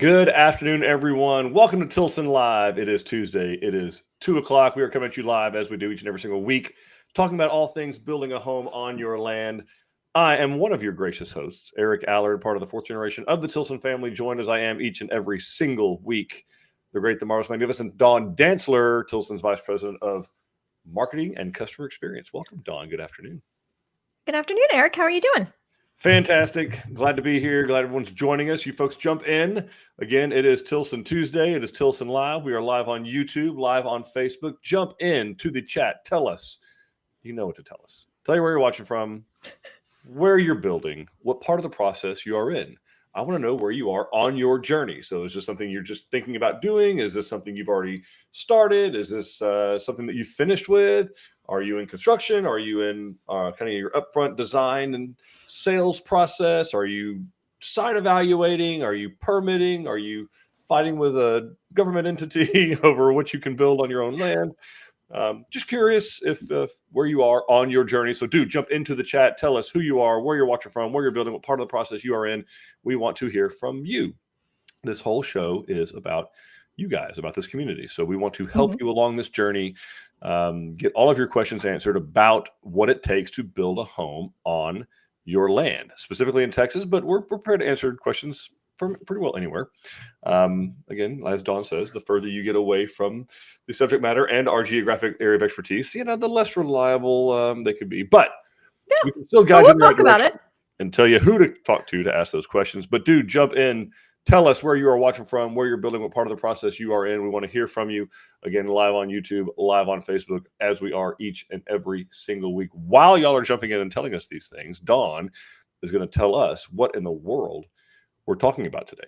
Good afternoon, everyone. Welcome to Tilson Live. It is Tuesday. It is 2 o'clock. We are coming at you live as we do each and every single week, talking about all things building a home on your land. I am one of your gracious hosts, Eric Allard, part of the fourth generation of the Tilson family, joined as I am each and every single week. The great, the marvelous, magnificent Dawn Dantzler, Tilson's Vice President of Marketing and Customer Experience. Welcome, Dawn. Good afternoon. Good afternoon, Eric. How are you doing? Fantastic. Glad to be here. Glad everyone's joining us. You folks jump in. Again, it is Tilson Tuesday. It is Tilson Live. We are live on YouTube, live on Facebook. Jump in to the chat. Tell us. You know what to tell us. Tell you where you're watching from, where you're building, what part of the process you are in. I want to know where you are on your journey. So is this something you're just thinking about doing? Is this something you've already started? Is this something that you've finished with? Are you in construction? Are you in kind of your upfront design and sales process? Are you site evaluating? Are you permitting? Are you fighting with a government entity over what you can build on your own land? Just curious if where you are on your journey. So do jump into the chat. Tell us who you are, where you're watching from, where you're building, what part of the process you are in. We want to hear from you. This whole show is about you guys, about this community. So we want to help you along this journey, get all of your questions answered about what it takes to build a home on your land, specifically in Texas, but we're prepared to answer questions from pretty well anywhere. Again, as Dawn says, the further you get away from the subject matter and our geographic area of expertise, the less reliable they could be. But we can still guide you in the right direction and tell you who to talk to ask those questions. But do jump in. Tell us where you are watching from, where you're building, what part of the process you are in. We want to hear from you. Again, live on YouTube, live on Facebook, as we are each and every single week. While y'all are jumping in and telling us these things, Dawn is going to tell us what in the world we're talking about today.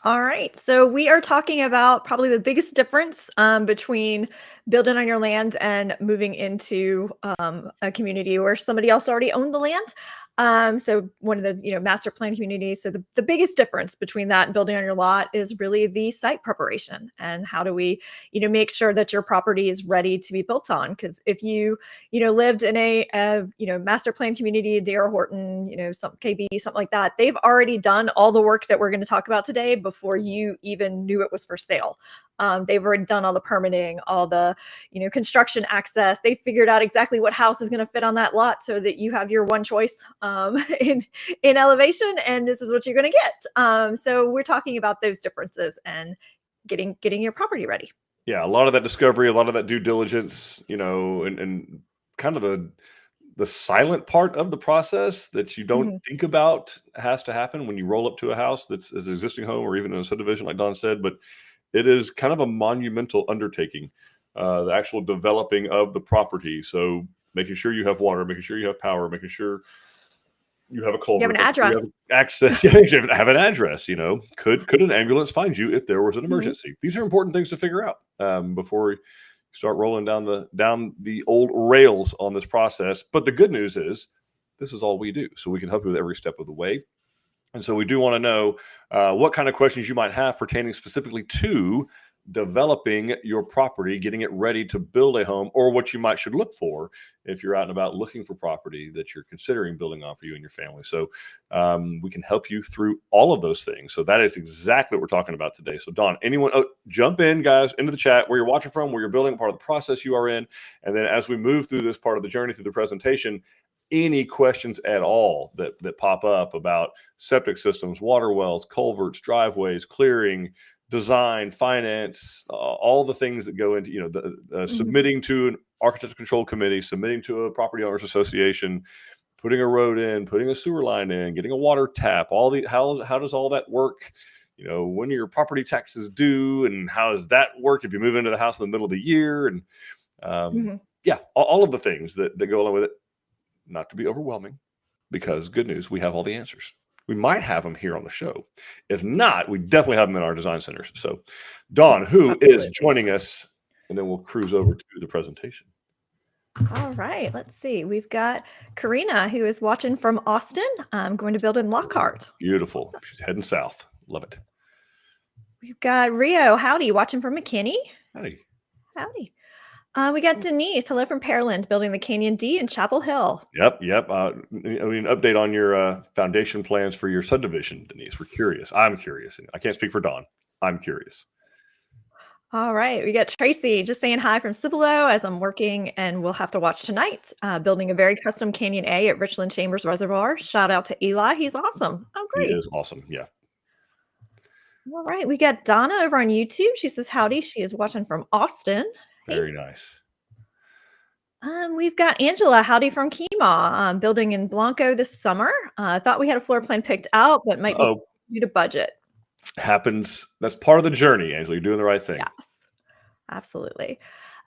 All right. So we are talking about probably the biggest difference between building on your land and moving into a community where somebody else already owned the land. So one of the, master plan communities. So the biggest difference between that and building on your lot is really the site preparation and how do we, make sure that your property is ready to be built on. Because if you, lived in a master plan community, D.R. Horton, some KB, something like that, they've already done all the work that we're going to talk about today before you even knew it was for sale. They've already done all the permitting, all the, construction access. They figured out exactly what house is going to fit on that lot so that you have your one choice in elevation, and this is what you're going to get. So we're talking about those differences and getting your property ready. Yeah, a lot of that discovery, a lot of that due diligence, and kind of the silent part of the process that you don't think about has to happen when you roll up to a house that's an existing home or even in a subdivision, like Don said. But it is kind of a monumental undertaking, the actual developing of the property. So making sure you have water, making sure you have power, making sure you have a culvert, you have an address, you have access. You have an address. Could an ambulance find you if there was an emergency? These are important things to figure out before you start rolling down the old rails on this process. But the good news is this is all we do, so we can help you with every step of the way. And so we do want to know what kind of questions you might have pertaining specifically to developing your property, getting it ready to build a home, or what you should look for if you're out and about looking for property that you're considering building on for you and your family. So we can help you through all of those things. So that is exactly what we're talking about today. So Dawn, jump in, guys, into the chat, where you're watching from, where you're building, part of the process you are in. And then as we move through this part of the journey, through the presentation, any questions at all that pop up about septic systems, water wells, culverts, driveways, clearing, design, finance, all the things that go into, submitting to an architectural control committee, submitting to a property owners association, putting a road in, putting a sewer line in, getting a water tap, how does all that work? When are your property taxes due, and how does that work if you move into the house in the middle of the year? And all of the things that go along with it. Not to be overwhelming, because good news, we have all the answers. We might have them here on the show. If not, we definitely have them in our design centers. So Dawn, who is joining us, and then we'll cruise over to the presentation. All right, let's see. We've got Karina, who is watching from Austin. I'm going to build in Lockhart. Beautiful. Awesome. She's heading south. Love it. We've got Rio, howdy, watching from McKinney. Howdy. We got Denise. Hello from Pearland, building the Canyon D in Chapel Hill. Yep. Update on your foundation plans for your subdivision, Denise. We're curious. I'm curious. I can't speak for Dawn. I'm curious. All right. We got Tracy just saying hi from Cibolo as I'm working and we'll have to watch tonight. Building a very custom Canyon A at Richland Chambers Reservoir. Shout out to Eli. He's awesome. Oh, He great. is awesome. Yeah. All right. We got Donna over on YouTube. She says howdy. She is watching from Austin. Very nice. We've got Angela. Howdy from Kemah. Building in Blanco this summer. Thought we had a floor plan picked out, but might be due to budget. Happens. That's part of the journey, Angela. You're doing the right thing. Yes, absolutely.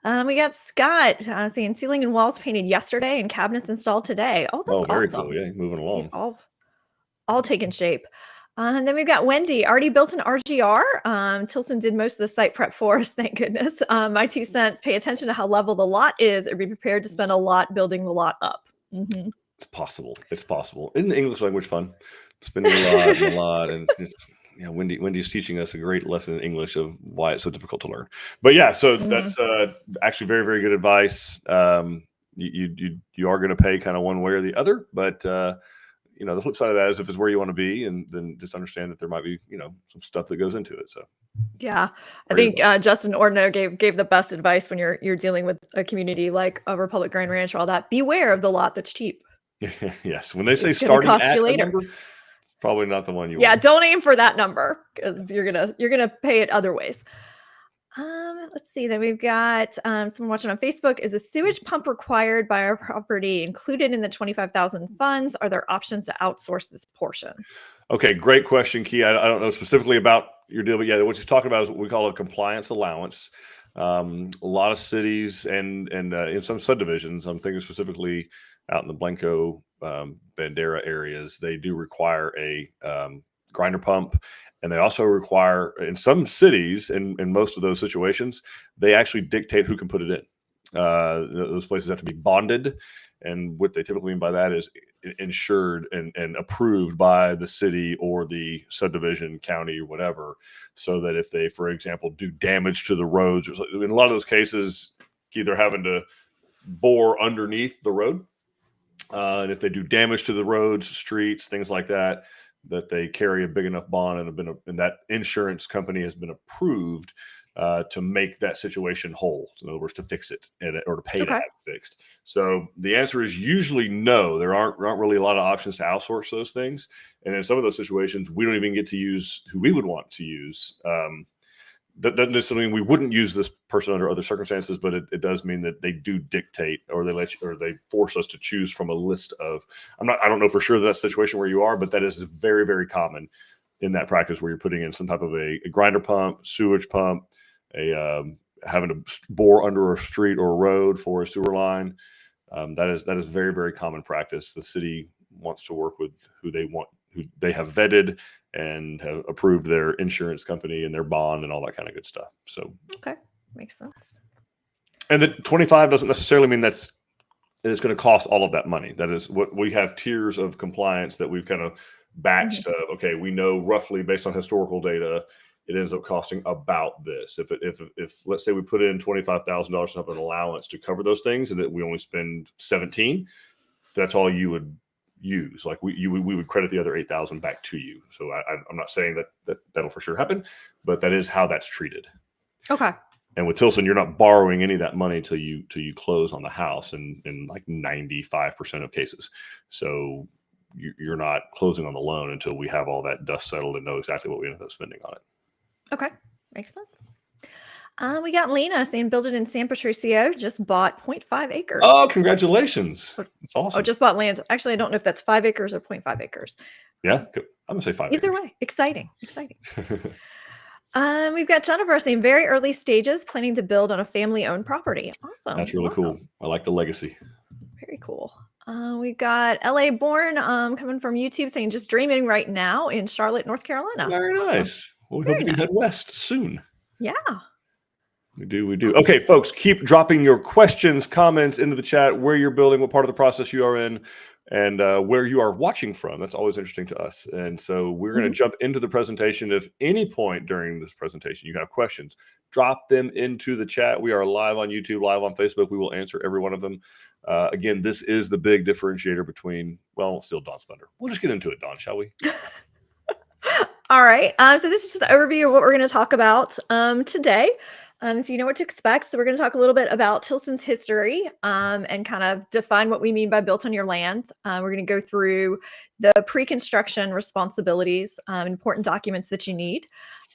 We got Scott saying ceiling and walls painted yesterday and cabinets installed today. Oh, that's very awesome. cool. Yeah, moving along. All taking shape. And then we've got Wendy, already built an RGR. Tilson did most of the site prep for us, thank goodness. My 2 cents, pay attention to how level the lot is and be prepared to spend a lot building the lot up. Mm-hmm. It's possible. It's possible. Isn't the English language fun? Spending a lot and a lot. And it's, Wendy's teaching us a great lesson in English of why it's so difficult to learn. But yeah, so that's actually very, very good advice. You are going to pay kind of one way or the other, but the flip side of that is if it's where you want to be, and then just understand that there might be, some stuff that goes into it. So, yeah, I think Justin Ordno gave the best advice when you're dealing with a community like a Republic Grand Ranch or all that. Beware of the lot that's cheap. Yes, when they say starting at a number, it's probably not the one you want. Yeah, don't aim for that number because you're gonna pay it other ways. Let's see. Then we've got someone watching on Facebook. Is a sewage pump required by our property included in the 25,000 funds? Are there options to outsource this portion? Okay, great question, Key. I don't know specifically about your deal, but yeah, what you're talking about is what we call a compliance allowance. A lot of cities and in some subdivisions, I'm thinking specifically out in the Blanco, Bandera areas, they do require a grinder pump. And they also require, in some cities, in most of those situations, they actually dictate who can put it in. Those places have to be bonded. And what they typically mean by that is insured and approved by the city or the subdivision, county, or whatever, so that if they, for example, do damage to the roads, in a lot of those cases, they're having to bore underneath the road. And if they do damage to the roads, streets, things like that, that they carry a big enough bond and that insurance company has been approved to make that situation whole. So in other words, to fix it or to pay to have it fixed. So the answer is usually no. There aren't really a lot of options to outsource those things. And in some of those situations, we don't even get to use who we would want to use. That doesn't necessarily mean we wouldn't use this person under other circumstances, but it does mean that they do dictate, or they force us to choose from a list of. I don't know for sure that situation where you are, but that is very, very common in that practice where you're putting in some type of a grinder pump, sewage pump, having to bore under a street or a road for a sewer line. That is very, very common practice. The city wants to work with who they have vetted and have approved their insurance company and their bond and all that kind of good stuff. So okay, makes sense. And the 25 doesn't necessarily mean it's going to cost all of that money. That is what we have tiers of compliance that we've kind of batched. Okay, we know roughly based on historical data, it ends up costing about this. If let's say we put in $25,000 of an allowance to cover those things, and that we only spend 17, that's all you would use. Like we would credit the other 8,000 back to you. So I'm not saying that'll for sure happen, but that is how that's treated. Okay. And with Tilson, you're not borrowing any of that money till you close on the house in like 95% of cases. So you're not closing on the loan until we have all that dust settled and know exactly what we end up spending on it. Okay, makes sense. We got Lena saying build it in San Patricio, just bought 0.5 acres. Oh, congratulations. That's awesome. Oh, just bought land. Actually, I don't know if that's 5 acres or 0.5 acres. Yeah, I'm going to say 5 Either acres. way, exciting. We've got Jennifer saying very early stages, planning to build on a family-owned property. Awesome. That's really cool. I like the legacy. Very cool. We've got LA Born coming from YouTube saying just dreaming right now in Charlotte, North Carolina. Very nice. Well, we hope you can head west soon. Yeah. We do. Okay, folks, keep dropping your questions, comments into the chat, where you're building, what part of the process you are in, and where you are watching from. That's always interesting to us. And so we're going to Mhm. jump into the presentation. If any point during this presentation you have questions, drop them into the chat. We are live on YouTube, live on Facebook. We will answer every one of them. Again, this is the big differentiator between, well, still Dawn's Thunder. We'll just get into it, Dawn, shall we? All right. So this is just the overview of what we're going to talk about today. So you know what to expect. So we're going to talk a little bit about Tilson's history and kind of define what we mean by built on your land. We're going to go through the pre-construction responsibilities, important documents that you need.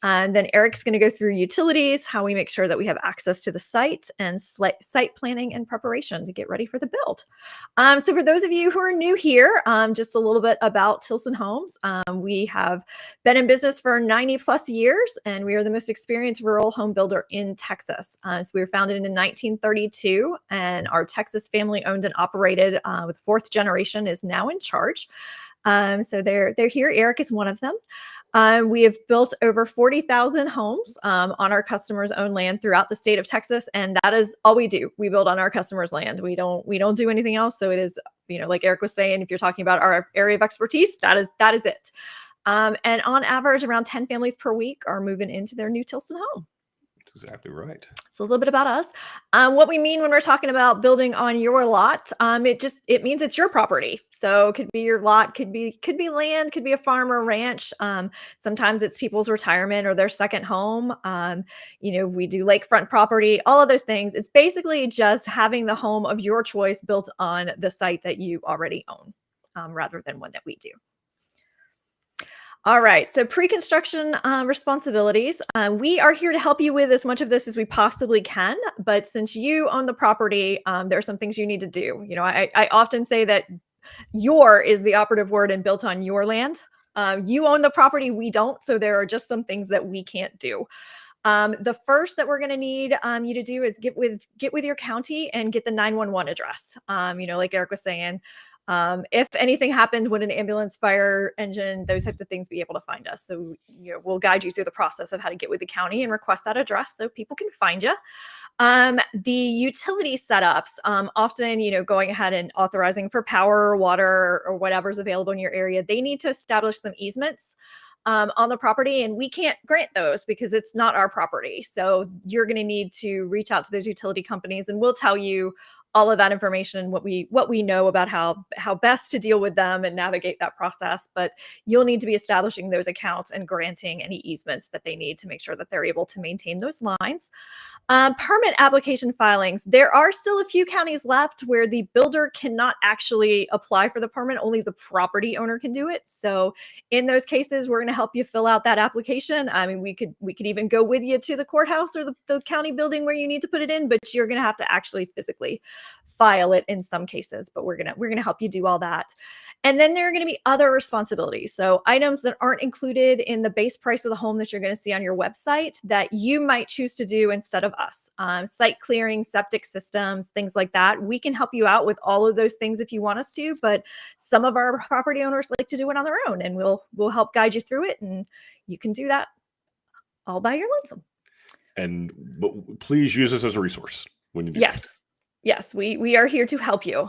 And then Eric's going to go through utilities, how we make sure that we have access to the site, and site planning and preparation to get ready for the build. So for those of you who are new here, just a little bit about Tilson Homes. We have been in business for 90 plus years, and we are the most experienced rural home builder in Texas. So we were founded in 1932, and our Texas family owned and operated with fourth generation is now in charge. So they're here. Eric is one of them. We have built over 40,000 homes on our customers' own land throughout the state of Texas, and that is all we do. We build on our customers' land. We don't do anything else. So it is, like Eric was saying, if you're talking about our area of expertise, that is it. And on average, around 10 families per week are moving into their new Tilson home. That's exactly right. So a little bit about us. What we mean when we're talking about building on your lot, it means it's your property. So it could be your lot, could be land, could be a farm or ranch. Sometimes it's people's retirement or their second home. We do lakefront property, all of those things. It's basically just having the home of your choice built on the site that you already own, rather than one that we do. All right, so pre-construction responsibilities. We are here to help you with as much of this as we possibly can, but since you own the property, there are some things you need to do. I often say that your is the operative word and built on your land. You own the property, we don't, so there are just some things that we can't do. The first that we're going to need you to do is get with your county and get the 911 address. Like Eric was saying, if anything happened, would an ambulance, fire engine, those types of things be able to find us? So we'll guide you through the process of how to get with the county and request that address so people can find you. The utility setups, often, going ahead and authorizing for power or water or whatever's available in your area, they need to establish some easements on the property, and we can't grant those because it's not our property. So you're going to need to reach out to those utility companies, and we'll tell you all of that information, what we know about how best to deal with them and navigate that process. But you'll need to be establishing those accounts and granting any easements that they need to make sure that they're able to maintain those lines. Permit application filings. There are still a few counties left where the builder cannot actually apply for the permit. Only the property owner can do it. So in those cases, we're going to help you fill out that application. I mean, we could even go with you to the courthouse or the county building where you need to put it in, but you're going to have to actually physically file it in some cases. But we're gonna help you do all that. And then there are going to be other responsibilities. So items that aren't included in the base price of the home that you're going to see on your website that you might choose to do instead of us. Site clearing, septic systems, things like that. We can help you out with all of those things if you want us to, but some of our property owners like to do it on their own, and we'll help guide you through it, and you can do that all by your lonesome. But please use us as a resource when you do that. Yes, we are here to help you.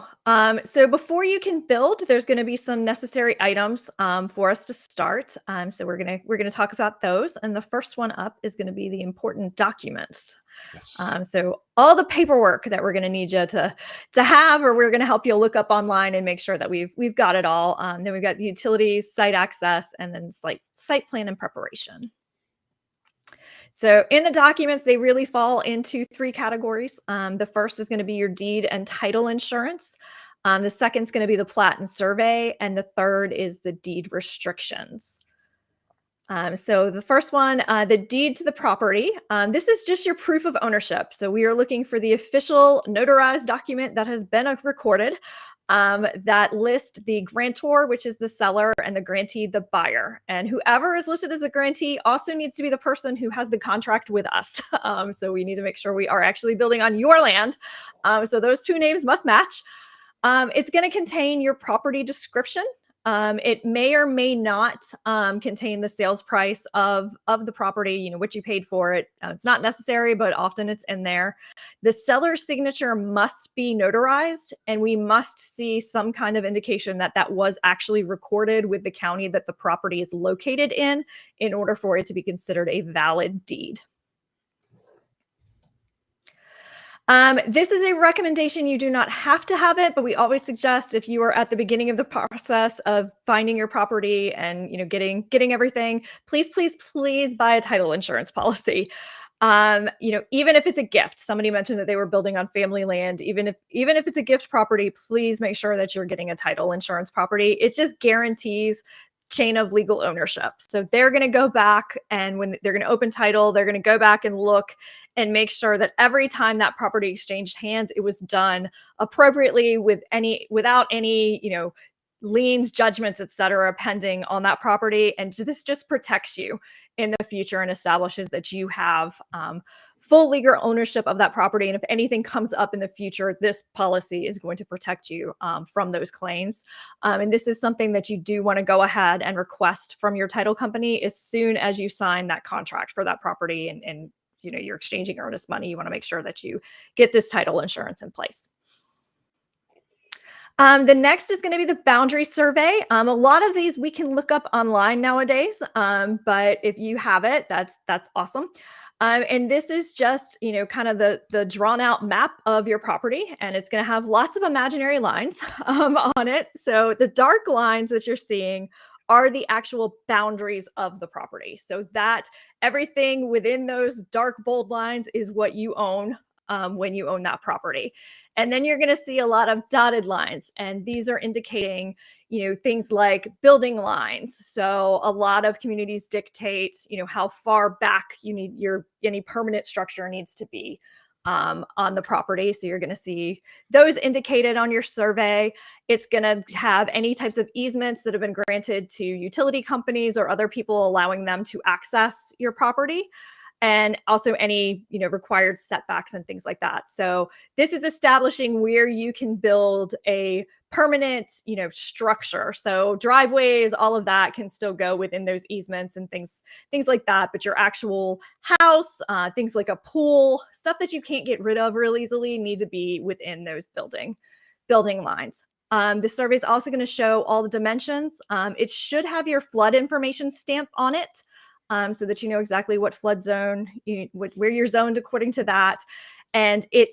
So before you can build, there's going to be some necessary items for us to start. So we're gonna talk about those, and the first one up is going to be the important documents. Yes. So all the paperwork that we're going to need you to have, or we're going to help you look up online and make sure that we've got it all. Then we've got the utilities, site access, and then site plan and preparation. So in the documents, they really fall into three categories. The first is going to be your deed and title insurance. The second is going to be the plat and survey. And the third is the deed restrictions. So the first one, the deed to the property. This is just your proof of ownership. So we are looking for the official notarized document that has been recorded. That list the grantor, which is the seller, and the grantee, the buyer. And whoever is listed as a grantee also needs to be the person who has the contract with us. So we need to make sure we are actually building on your land. So those two names must match. It's going to contain your property description. It may or may not contain the sales price of the property, what you paid for it. It's not necessary, but often it's in there. The seller's signature must be notarized, and we must see some kind of indication that that was actually recorded with the county that the property is located in order for it to be considered a valid deed. This is a recommendation. You do not have to have it, but we always suggest if you are at the beginning of the process of finding your property and getting everything, please buy a title insurance policy. Even if it's a gift, somebody mentioned that they were building on family land. Even if it's a gift property, please make sure that you're getting a title insurance property. It just guarantees chain of legal ownership. So they're going to go back, and when they're going to open title, they're going to go back and look and make sure that every time that property exchanged hands, it was done appropriately without any, liens, judgments, etc., pending on that property. And this just protects you in the future and establishes that you have full legal ownership of that property. And if anything comes up in the future, this policy is going to protect you from those claims. And this is something that you do want to go ahead and request from your title company as soon as you sign that contract for that property, and you're exchanging earnest money. You want to make sure that you get this title insurance in place. The next is going to be the boundary survey. A lot of these we can look up online nowadays, but if you have it, that's awesome. And this is just, kind of the drawn out map of your property, and it's going to have lots of imaginary lines on it. So the dark lines that you're seeing are the actual boundaries of the property. So that everything within those dark bold lines is what you own when you own that property. And then you're going to see a lot of dotted lines, and these are indicating, things like building lines. So a lot of communities dictate, how far back any permanent structure needs to be on the property. So you're going to see those indicated on your survey. It's going to have any types of easements that have been granted to utility companies or other people, allowing them to access your property, and also any, required setbacks and things like that. So this is establishing where you can build a permanent, structure. So driveways, all of that can still go within those easements and things like that. But your actual house, things like a pool, stuff that you can't get rid of real easily, need to be within those building lines. The survey is also going to show all the dimensions. It should have your flood information stamp on it, so that you know exactly what flood zone, where you're zoned according to that. And it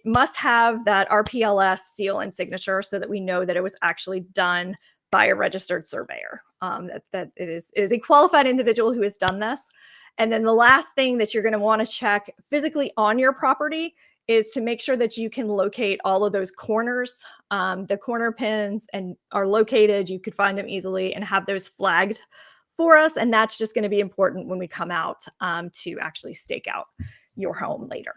must have that RPLS seal and signature so that we know that it was actually done by a registered surveyor, that it is a qualified individual who has done this. And then the last thing that you're going to want to check physically on your property is to make sure that you can locate all of those corners. The corner pins are located. You could find them easily and have those flagged for us. And that's just going to be important when we come out to actually stake out your home later.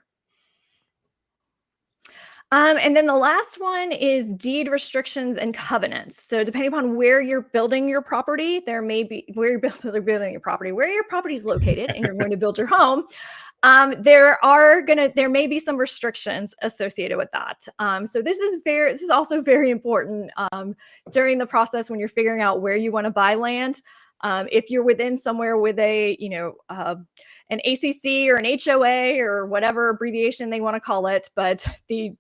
And then the last one is deed restrictions and covenants. So depending upon where you're building your property, there may be where your property is located and you're going to build your home. There may be some restrictions associated with that. So this is also very important during the process when you're figuring out where you want to buy land. If you're within somewhere with an ACC or an HOA or whatever abbreviation they want to call it, but the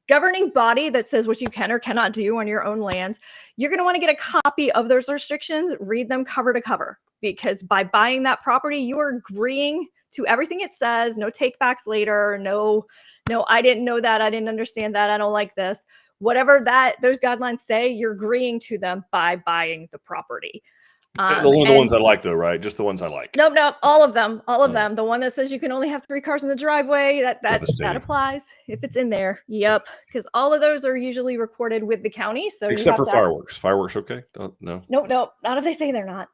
governing body that says what you can or cannot do on your own land, you're going to want to get a copy of those restrictions, read them cover to cover, because by buying that property, you are agreeing to everything it says. No takebacks later. No, I didn't know that. I didn't understand that. I don't like this. Whatever those guidelines say, you're agreeing to them by buying the property. Only the ones I like, though, right? Just the ones I like. Nope. All of them. The one that says you can only have 3 cars in the driveway, that applies if it's in there. Yep. Because all of those are usually recorded with the county. So except for fireworks. Fireworks, okay? No. Nope. Not if they say they're not.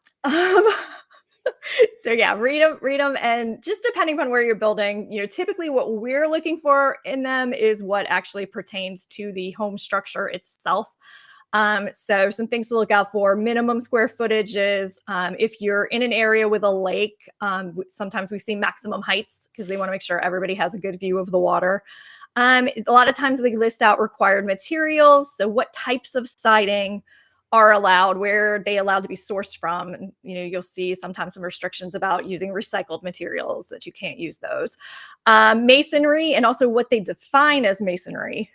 So yeah, read them, and just depending upon where you're building, typically what we're looking for in them is what actually pertains to the home structure itself. So some things to look out for: minimum square footages. If you're in an area with a lake, sometimes we see maximum heights because they want to make sure everybody has a good view of the water. A lot of times they list out required materials. So what types of siding, are allowed, where they allowed to be sourced from. And, you'll see sometimes some restrictions about using recycled materials, that you can't use those. Masonry, and also what they define as masonry,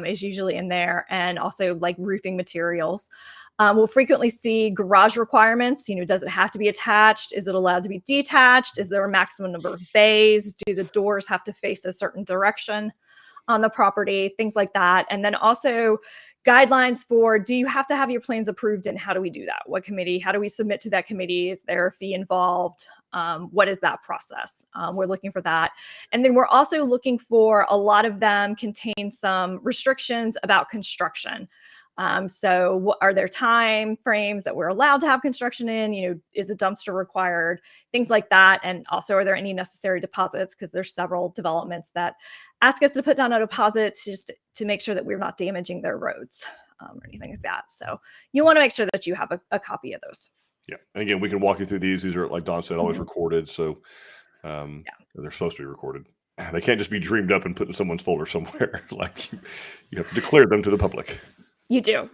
is usually in there, and also like roofing materials. We'll frequently see garage requirements. Does it have to be attached? Is it allowed to be detached? Is there a maximum number of bays? Do the doors have to face a certain direction on the property? Things like that. And then also guidelines for, do you have to have your plans approved, and how do we do that? What committee? How do we submit to that committee? Is there a fee involved? What is that process? We're looking for that. And then we're also looking for, a lot of them contain some restrictions about construction. So what are there time frames that we're allowed to have construction in? Is a dumpster required? Things like that. And also, are there any necessary deposits? Because there's several developments that ask us to put down a deposit just to make sure that we're not damaging their roads, or anything like that. So you want to make sure that you have a copy of those. Yeah. And again, we can walk you through these. These are, like Don said, always recorded. So they're supposed to be recorded. They can't just be dreamed up and put in someone's folder somewhere. Like you have to declare them to the public. You do.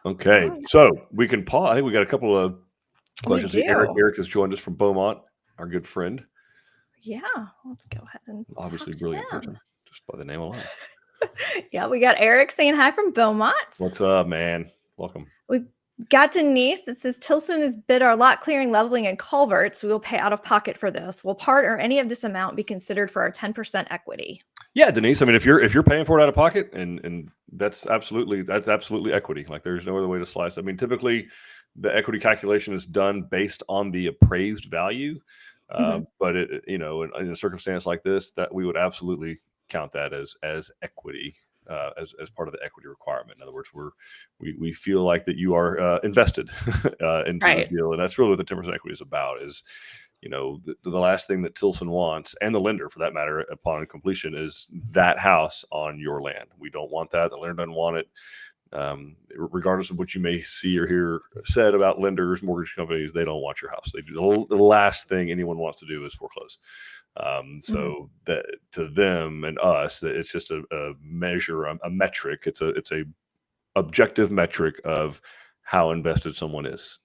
Okay. So we can pause. I think we got a couple of questions. We do. Eric has joined us from Beaumont, our good friend. Yeah. Let's go ahead and obviously brilliant person, just by the name alone. Yeah, we got Eric saying hi from Beaumont. What's up, man? Welcome. We got Denise that says, Tilson has bid our lot clearing, leveling, and culverts. We will pay out of pocket for this. Will part or any of this amount be considered for our 10% equity? Yeah, Denise. I mean, if you're paying for it out of pocket, and that's absolutely equity. Like, there's no other way to slice. I mean, typically the equity calculation is done based on the appraised value. But in a circumstance like this, that we would absolutely count that as equity, as part of the equity requirement. In other words, we feel like that you are invested into the deal, and that's really what the 10% equity is about. Is the last thing that Tilson wants, and the lender for that matter, upon completion, is that house on your land. We don't want that. The lender doesn't want it. Regardless of what you may see or hear said about lenders, mortgage companies, they don't want your house. They do the last thing anyone wants to do is foreclose. So that to them and us, it's just a measure, a metric. It's a objective metric of how invested someone is.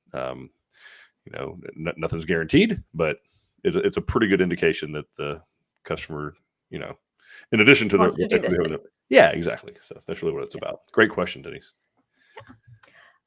Nothing's guaranteed, but it's a pretty good indication that the customer, in addition to the yeah, exactly. So that's really what it's about. Great question, Denise.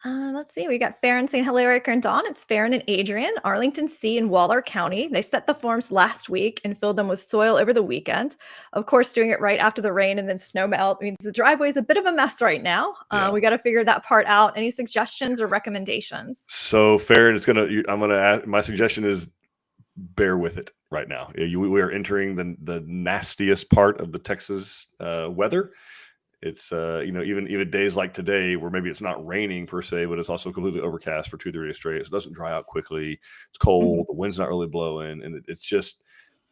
Let's see. We got Farron saying hello, Eric and Dawn. It's Farron and Adrian, Arlington C in Waller County. They set the forms last week and filled them with soil over the weekend. Of course, doing it right after the rain and then snow melt means the driveway is a bit of a mess right now. We got to figure that part out. Any suggestions or recommendations? So Farron, my suggestion is bear with it right now. We are entering the nastiest part of the Texas weather. It's even days like today, where maybe it's not raining per se, but it's also completely overcast for 2-3 days straight. So it doesn't dry out quickly. It's cold. The wind's not really blowing, and it's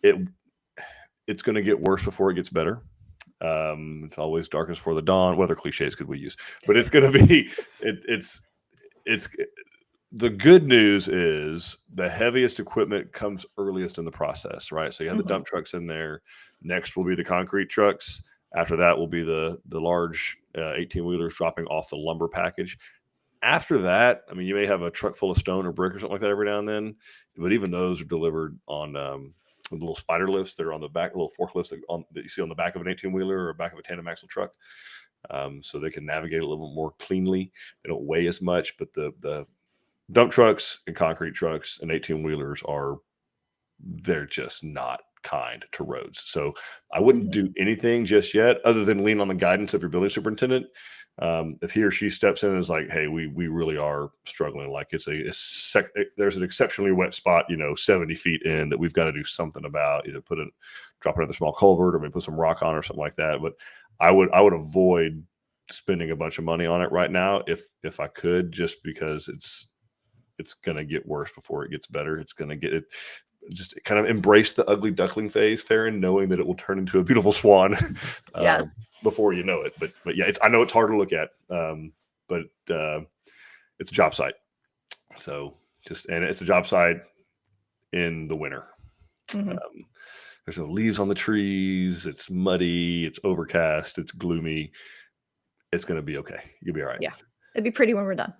going to get worse before it gets better. It's always darkest before the dawn. What other cliches could we use? But it's going to be it's the good news is the heaviest equipment comes earliest in the process, right? So you have the dump trucks in there. Next will be the concrete trucks. After that will be the large 18-wheelers dropping off the lumber package. After that, I mean, you may have a truck full of stone or brick or something like that every now and then, but even those are delivered on little spider lifts that are on the back, little forklifts that you see on the back of an 18-wheeler or back of a tandem axle truck, so they can navigate a little bit more cleanly. They don't weigh as much, but the dump trucks and concrete trucks and 18-wheelers they're just not kind to roads. So I wouldn't do anything just yet other than lean on the guidance of your building superintendent. If he or she steps in and is like, hey, we really are struggling, like there's an exceptionally wet spot, 70 feet in, that we've got to do something about, either drop another small culvert or maybe put some rock on or something like that. But I would avoid spending a bunch of money on it right now if I could, just because it's going to get worse before it gets better. It's going to get just kind of embrace the ugly duckling phase, Farron, knowing that it will turn into a beautiful swan before you know it. But yeah, I know it's hard to look at, but it's a job site. So and it's a job site in the winter. There's no leaves on the trees. It's muddy. It's overcast. It's gloomy. It's going to be okay. You'll be all right. Yeah. It'd be pretty when we're done.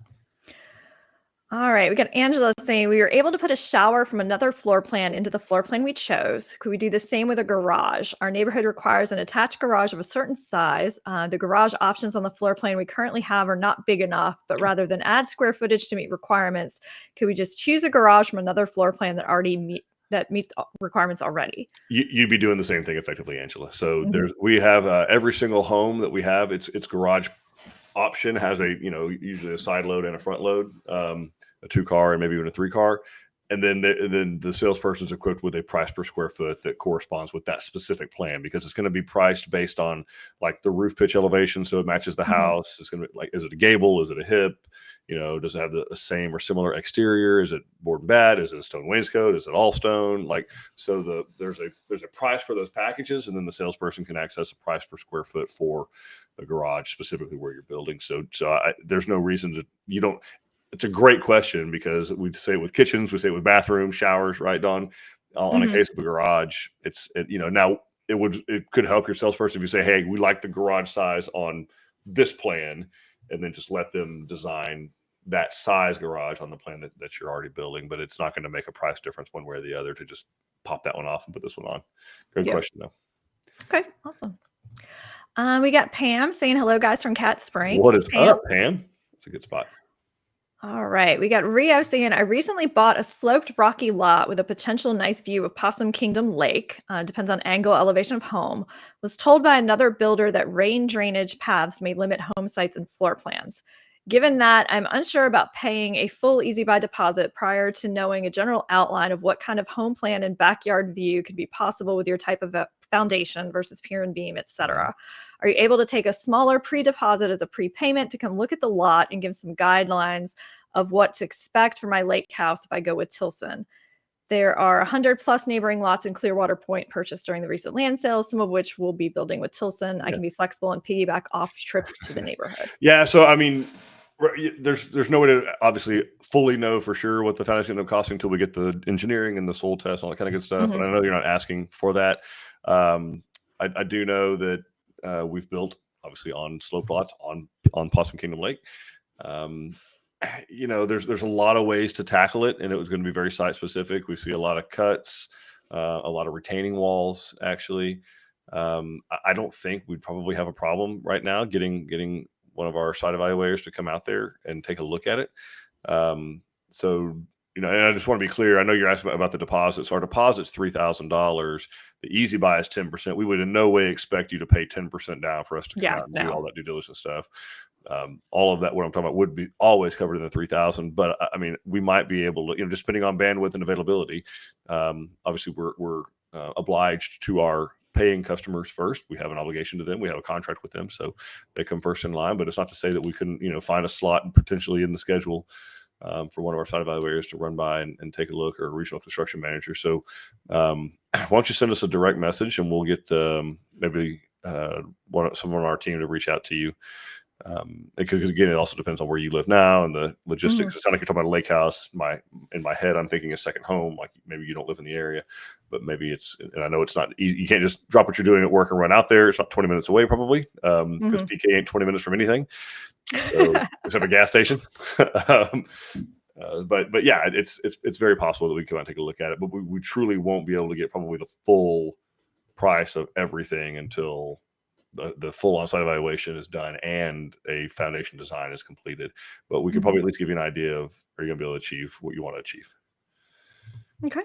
All right, we got Angela saying we were able to put a shower from another floor plan into the floor plan we chose. Could we do the same with a garage? Our neighborhood requires an attached garage of a certain size. The garage options on the floor plan we currently have are not big enough, but rather than add square footage to meet requirements, could we just choose a garage from another floor plan that meets requirements already? You'd be doing the same thing effectively, Angela. So we have every single home that we have, its garage option has usually a side load and a front load, a 2-car and maybe even a 3-car. And then the salesperson's equipped with a price per square foot that corresponds with that specific plan, because it's going to be priced based on like the roof pitch elevation. So it matches the house. It's going to be like, is it a gable? Is it a hip? Does it have the same or similar exterior? Is it board and bat? Is it a stone wainscot? Is it all stone? So there's a price for those packages, and then the salesperson can access a price per square foot for the garage specifically where you're building. So there's no reason to, you don't. It's a great question, because we say it with kitchens, we say it with bathrooms, showers, right, Dawn? On a case of a garage, now it could help your salesperson if you say, hey, we like the garage size on this plan, and then just let them design that size garage on the plan that you're already building. But it's not going to make a price difference one way or the other to just pop that one off and put this one on. Good question, though. Okay, awesome. We got Pam saying hello, guys, from Cat Spring. What is up, Pam? That's a good spot. All right. We got Rio saying, I recently bought a sloped rocky lot with a potential nice view of Possum Kingdom Lake. Depends on angle, elevation of home. Was told by another builder that rain drainage paths may limit home sites and floor plans. Given that, I'm unsure about paying a full Easy Buy deposit prior to knowing a general outline of what kind of home plan and backyard view could be possible with your type of foundation versus pier and beam, etc. Are you able to take a smaller pre-deposit as a prepayment to come look at the lot and give some guidelines of what to expect for my lake house if I go with Tilson? There are 100 plus neighboring lots in Clearwater Point purchased during the recent land sales, some of which will be building with Tilson. I can be flexible and piggyback off trips to the neighborhood. Yeah, so I mean, there's no way to obviously fully know for sure what the foundation end up costing until we get the engineering and the soil test, all that kind of good stuff. And I know you're not asking for that. I do know that we've built obviously on sloped lots on Possum Kingdom Lake. There's a lot of ways to tackle it, and it was going to be very site specific. We see a lot of cuts, a lot of retaining walls. Actually, I don't think we'd probably have a problem right now getting one of our site evaluators to come out there and take a look at it. And I just want to be clear. I know you're asking about the deposit. So our deposit's $3,000. The Easy Buy is 10%. We would in no way expect you to pay 10% down for us to come out and do all that due diligence stuff. All of that, what I'm talking about, would be always covered in the $3,000. But I mean, we might be able to, just depending on bandwidth and availability. Obviously, we're obliged to our paying customers first. We have an obligation to them. We have a contract with them, so they come first in line. But it's not to say that we couldn't, find a slot and potentially in the schedule for one of our site evaluators to run by and take a look, or a regional construction manager. So why don't you send us a direct message, and we'll get maybe someone on our team to reach out to you. Because again, it also depends on where you live now and the logistics. It sounds like you're talking about a lake house. In my head, I'm thinking a second home. Like maybe you don't live in the area, but maybe and I know it's not easy. You can't just drop what you're doing at work and run out there. It's not 20 minutes away probably, because PK ain't 20 minutes from anything, so, except a gas station. But yeah, it's very possible that we come out and take a look at it, but we truly won't be able to get probably the full price of everything until the full on-site evaluation is done and a foundation design is completed. But we could probably at least give you an idea of, are you going to be able to achieve what you want to achieve? Okay.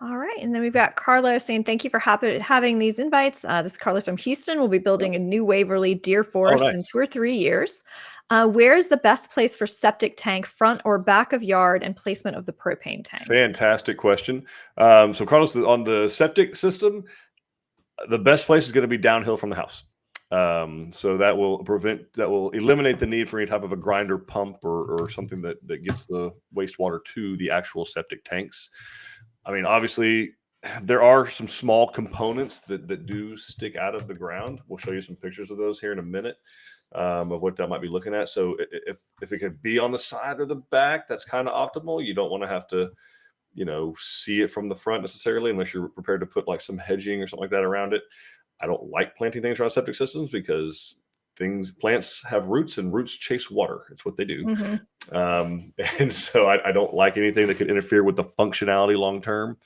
All right. And then we've got Carlos saying, thank you for having these invites. This is Carlos from Houston. We'll be building a new Waverly deer forest in 2 or 3 years. Where is the best place for septic tank, front or back of yard, and placement of the propane tank? Fantastic question. So Carlos, on the septic system, the best place is going to be downhill from the house. So that will eliminate the need for any type of a grinder pump or something that gets the wastewater to the actual septic tanks. I mean, obviously, there are some small components that do stick out of the ground. We'll show you some pictures of those here in a minute, of what that might be looking at. So if it could be on the side or the back, that's kind of optimal. You don't want to have to see it from the front necessarily, unless you're prepared to put like some hedging or something like that around it. I don't like planting things around septic systems because plants have roots, and roots chase water. It's what they do. Mhm. And so I don't like anything that could interfere with the functionality long term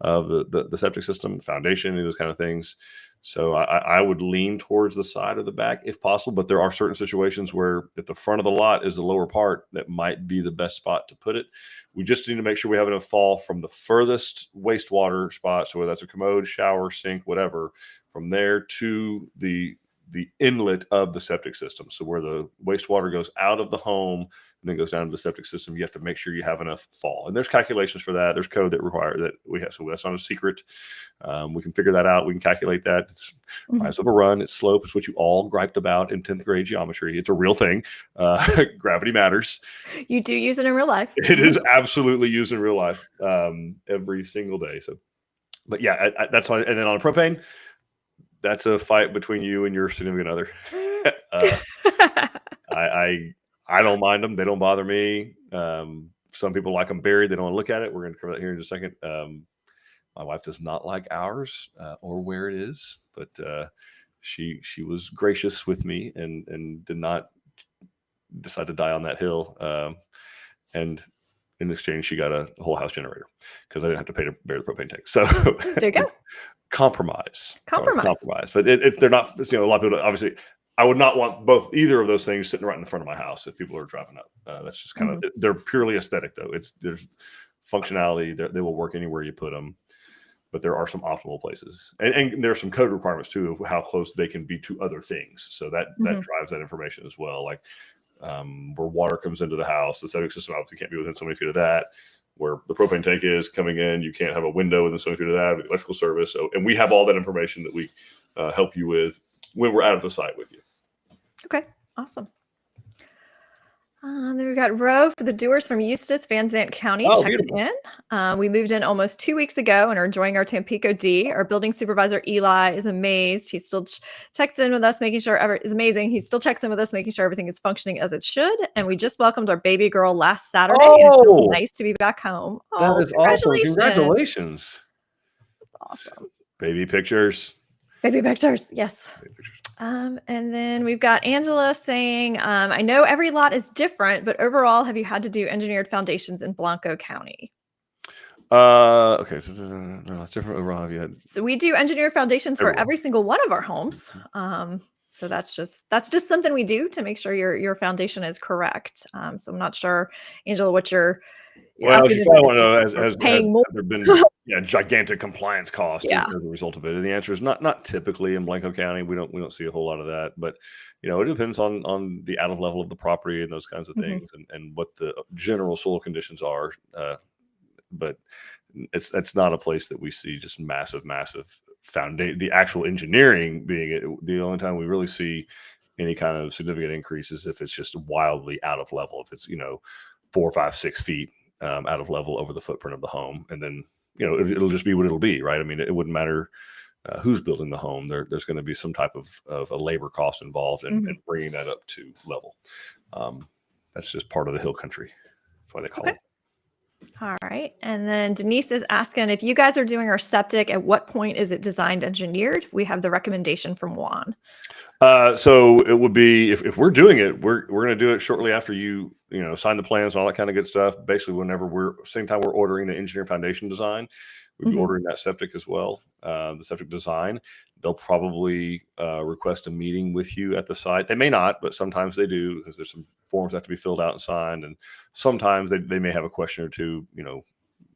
of the septic system, foundation, those kind of things. So I would lean towards the side of the back if possible, but there are certain situations where if the front of the lot is the lower part, that might be the best spot to put it. We just need to make sure we have enough fall from the furthest wastewater spot, so whether that's a commode, shower, sink, whatever, from there to the inlet of the septic system. So where the wastewater goes out of the home and then goes down to the septic system, you have to make sure you have enough fall. And there's calculations for that. There's code that require that we have. So that's not a secret. We can figure that out. We can calculate that. It's rise of a run. It's slope. It's what you all griped about in 10th grade geometry. It's a real thing. Gravity matters. You do use it in real life. It is absolutely used in real life every single day. So, but yeah, that's on. And then on propane, that's a fight between you and your significant other. I don't mind them. They don't bother me. Some people like them buried. They don't want to look at it. We're going to cover that here in just a second. My wife does not like ours or where it is, but she was gracious with me and did not decide to die on that hill. And in exchange, she got a whole house generator because I didn't have to pay to bury the propane tank. So there you go. Compromise. But they're not, a lot of people obviously, I would not want either of those things sitting right in front of my house if people are driving up. That's just kind of, they're purely aesthetic though. There's functionality. They will work anywhere you put them, but there are some optimal places. And there's some code requirements too of how close they can be to other things. So that drives that information as well. Like where water comes into the house, the septic system obviously can't be within so many feet of that. Where the propane tank is coming in, you can't have a window within so many feet of that, with electrical service. So, and we have all that information that we help you with when we're out of the site with you. Okay, awesome. Then we've got Roe for the doers from Eustis, Van Zandt County. Checking in. We moved in almost 2 weeks ago and are enjoying our Tampico D. Our building supervisor, Eli, is amazed. He still checks in with us, making sure is amazing. He still checks in with us, making sure everything is functioning as it should. And we just welcomed our baby girl last Saturday. And it feels nice to be back home. That is awesome. Congratulations. That's awesome. Baby pictures. Baby pictures. Yes. Baby pictures. And then we've got Angela saying, I know every lot is different, but overall, have you had to do engineered foundations in Blanco County? Okay, so no, it's different overall. Have you had? So we do engineered foundations for every single one of our homes. So that's just something we do to make sure your foundation is correct. So I'm not sure, Angela, what you're well, you probably want to know has there been gigantic compliance costs as a result of it? And the answer is not typically in Blanco County. We don't see a whole lot of that, but it depends on the out of level of the property and those kinds of things and what the general soil conditions are. But it's not a place that we see just massive foundation. The actual engineering being it, the only time we really see any kind of significant increase is if it's just wildly out of level. If it's 4, 5, 6 feet out of level over the footprint of the home, and then it'll just be what it'll be, right? I mean, it wouldn't matter who's building the home. There's going to be some type of a labor cost involved in bringing that up to level. That's just part of the hill country. That's why they call it. All right. And then Denise is asking, if you guys are doing our septic, at what point is it designed engineered? We have the recommendation from Juan. So it would be if we're doing it, we're going to do it shortly after you sign the plans and all that kind of good stuff. Basically, whenever same time we're ordering the engineer foundation design, we'd be ordering that septic as well. The septic design, they'll probably request a meeting with you at the site. They may not, but sometimes they do, because there's some forms that have to be filled out and signed, and sometimes they may have a question or two,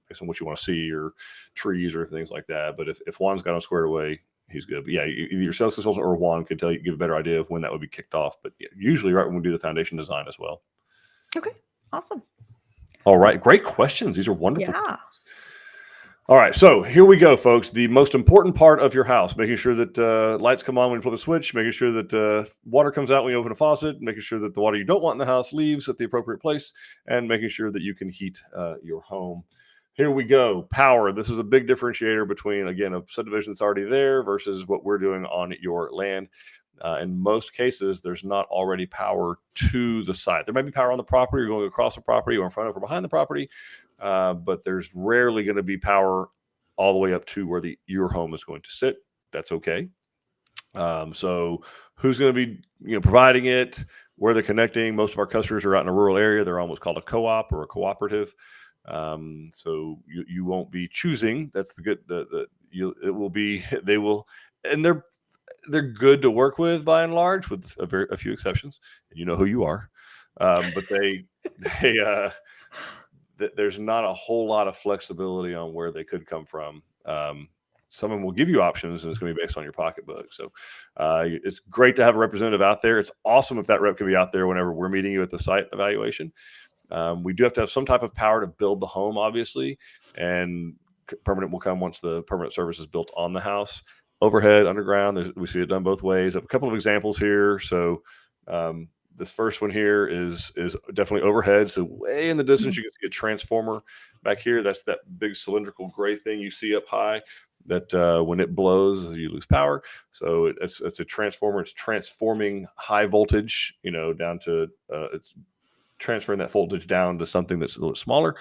based on what you want to see or trees or things like that. But if Juan's got them squared away, he's good. But yeah, either your sales consultant or Juan could give a better idea of when that would be kicked off. But usually right when we do the foundation design as well. Okay, awesome. All right, great questions. These are wonderful. Yeah. All right, so here we go, folks. The most important part of your house, making sure that lights come on when you flip a switch, making sure that water comes out when you open a faucet, making sure that the water you don't want in the house leaves at the appropriate place, and making sure that you can heat your home. Here we go. Power. This is a big differentiator between, again, a subdivision that's already there versus what we're doing on your land. In most cases, there's not already power to the site. There might be power on the property or going across the property or in front of or behind the property, but there's rarely going to be power all the way up to where your home is going to sit. That's okay. So who's going to be providing it, where they're connecting? Most of our customers are out in a rural area. They're almost called a co-op or a cooperative. So you won't be choosing. That's the good. It will be they will, and they're good to work with by and large, with a few exceptions. And you know who you are, but there's not a whole lot of flexibility on where they could come from. Some of them will give you options, and it's going to be based on your pocketbook. So it's great to have a representative out there. It's awesome if that rep can be out there whenever we're meeting you at the site evaluation. We do have to have some type of power to build the home, obviously, and permanent will come once the permanent service is built on the house. Overhead, underground, we see it done both ways. A couple of examples here. So this first one here is definitely overhead. So way in the distance, you can see a transformer back here. That's that big cylindrical gray thing you see up high that when it blows, you lose power. So it's a transformer. It's transforming high voltage, down to it's transferring that voltage down to something that's a little smaller.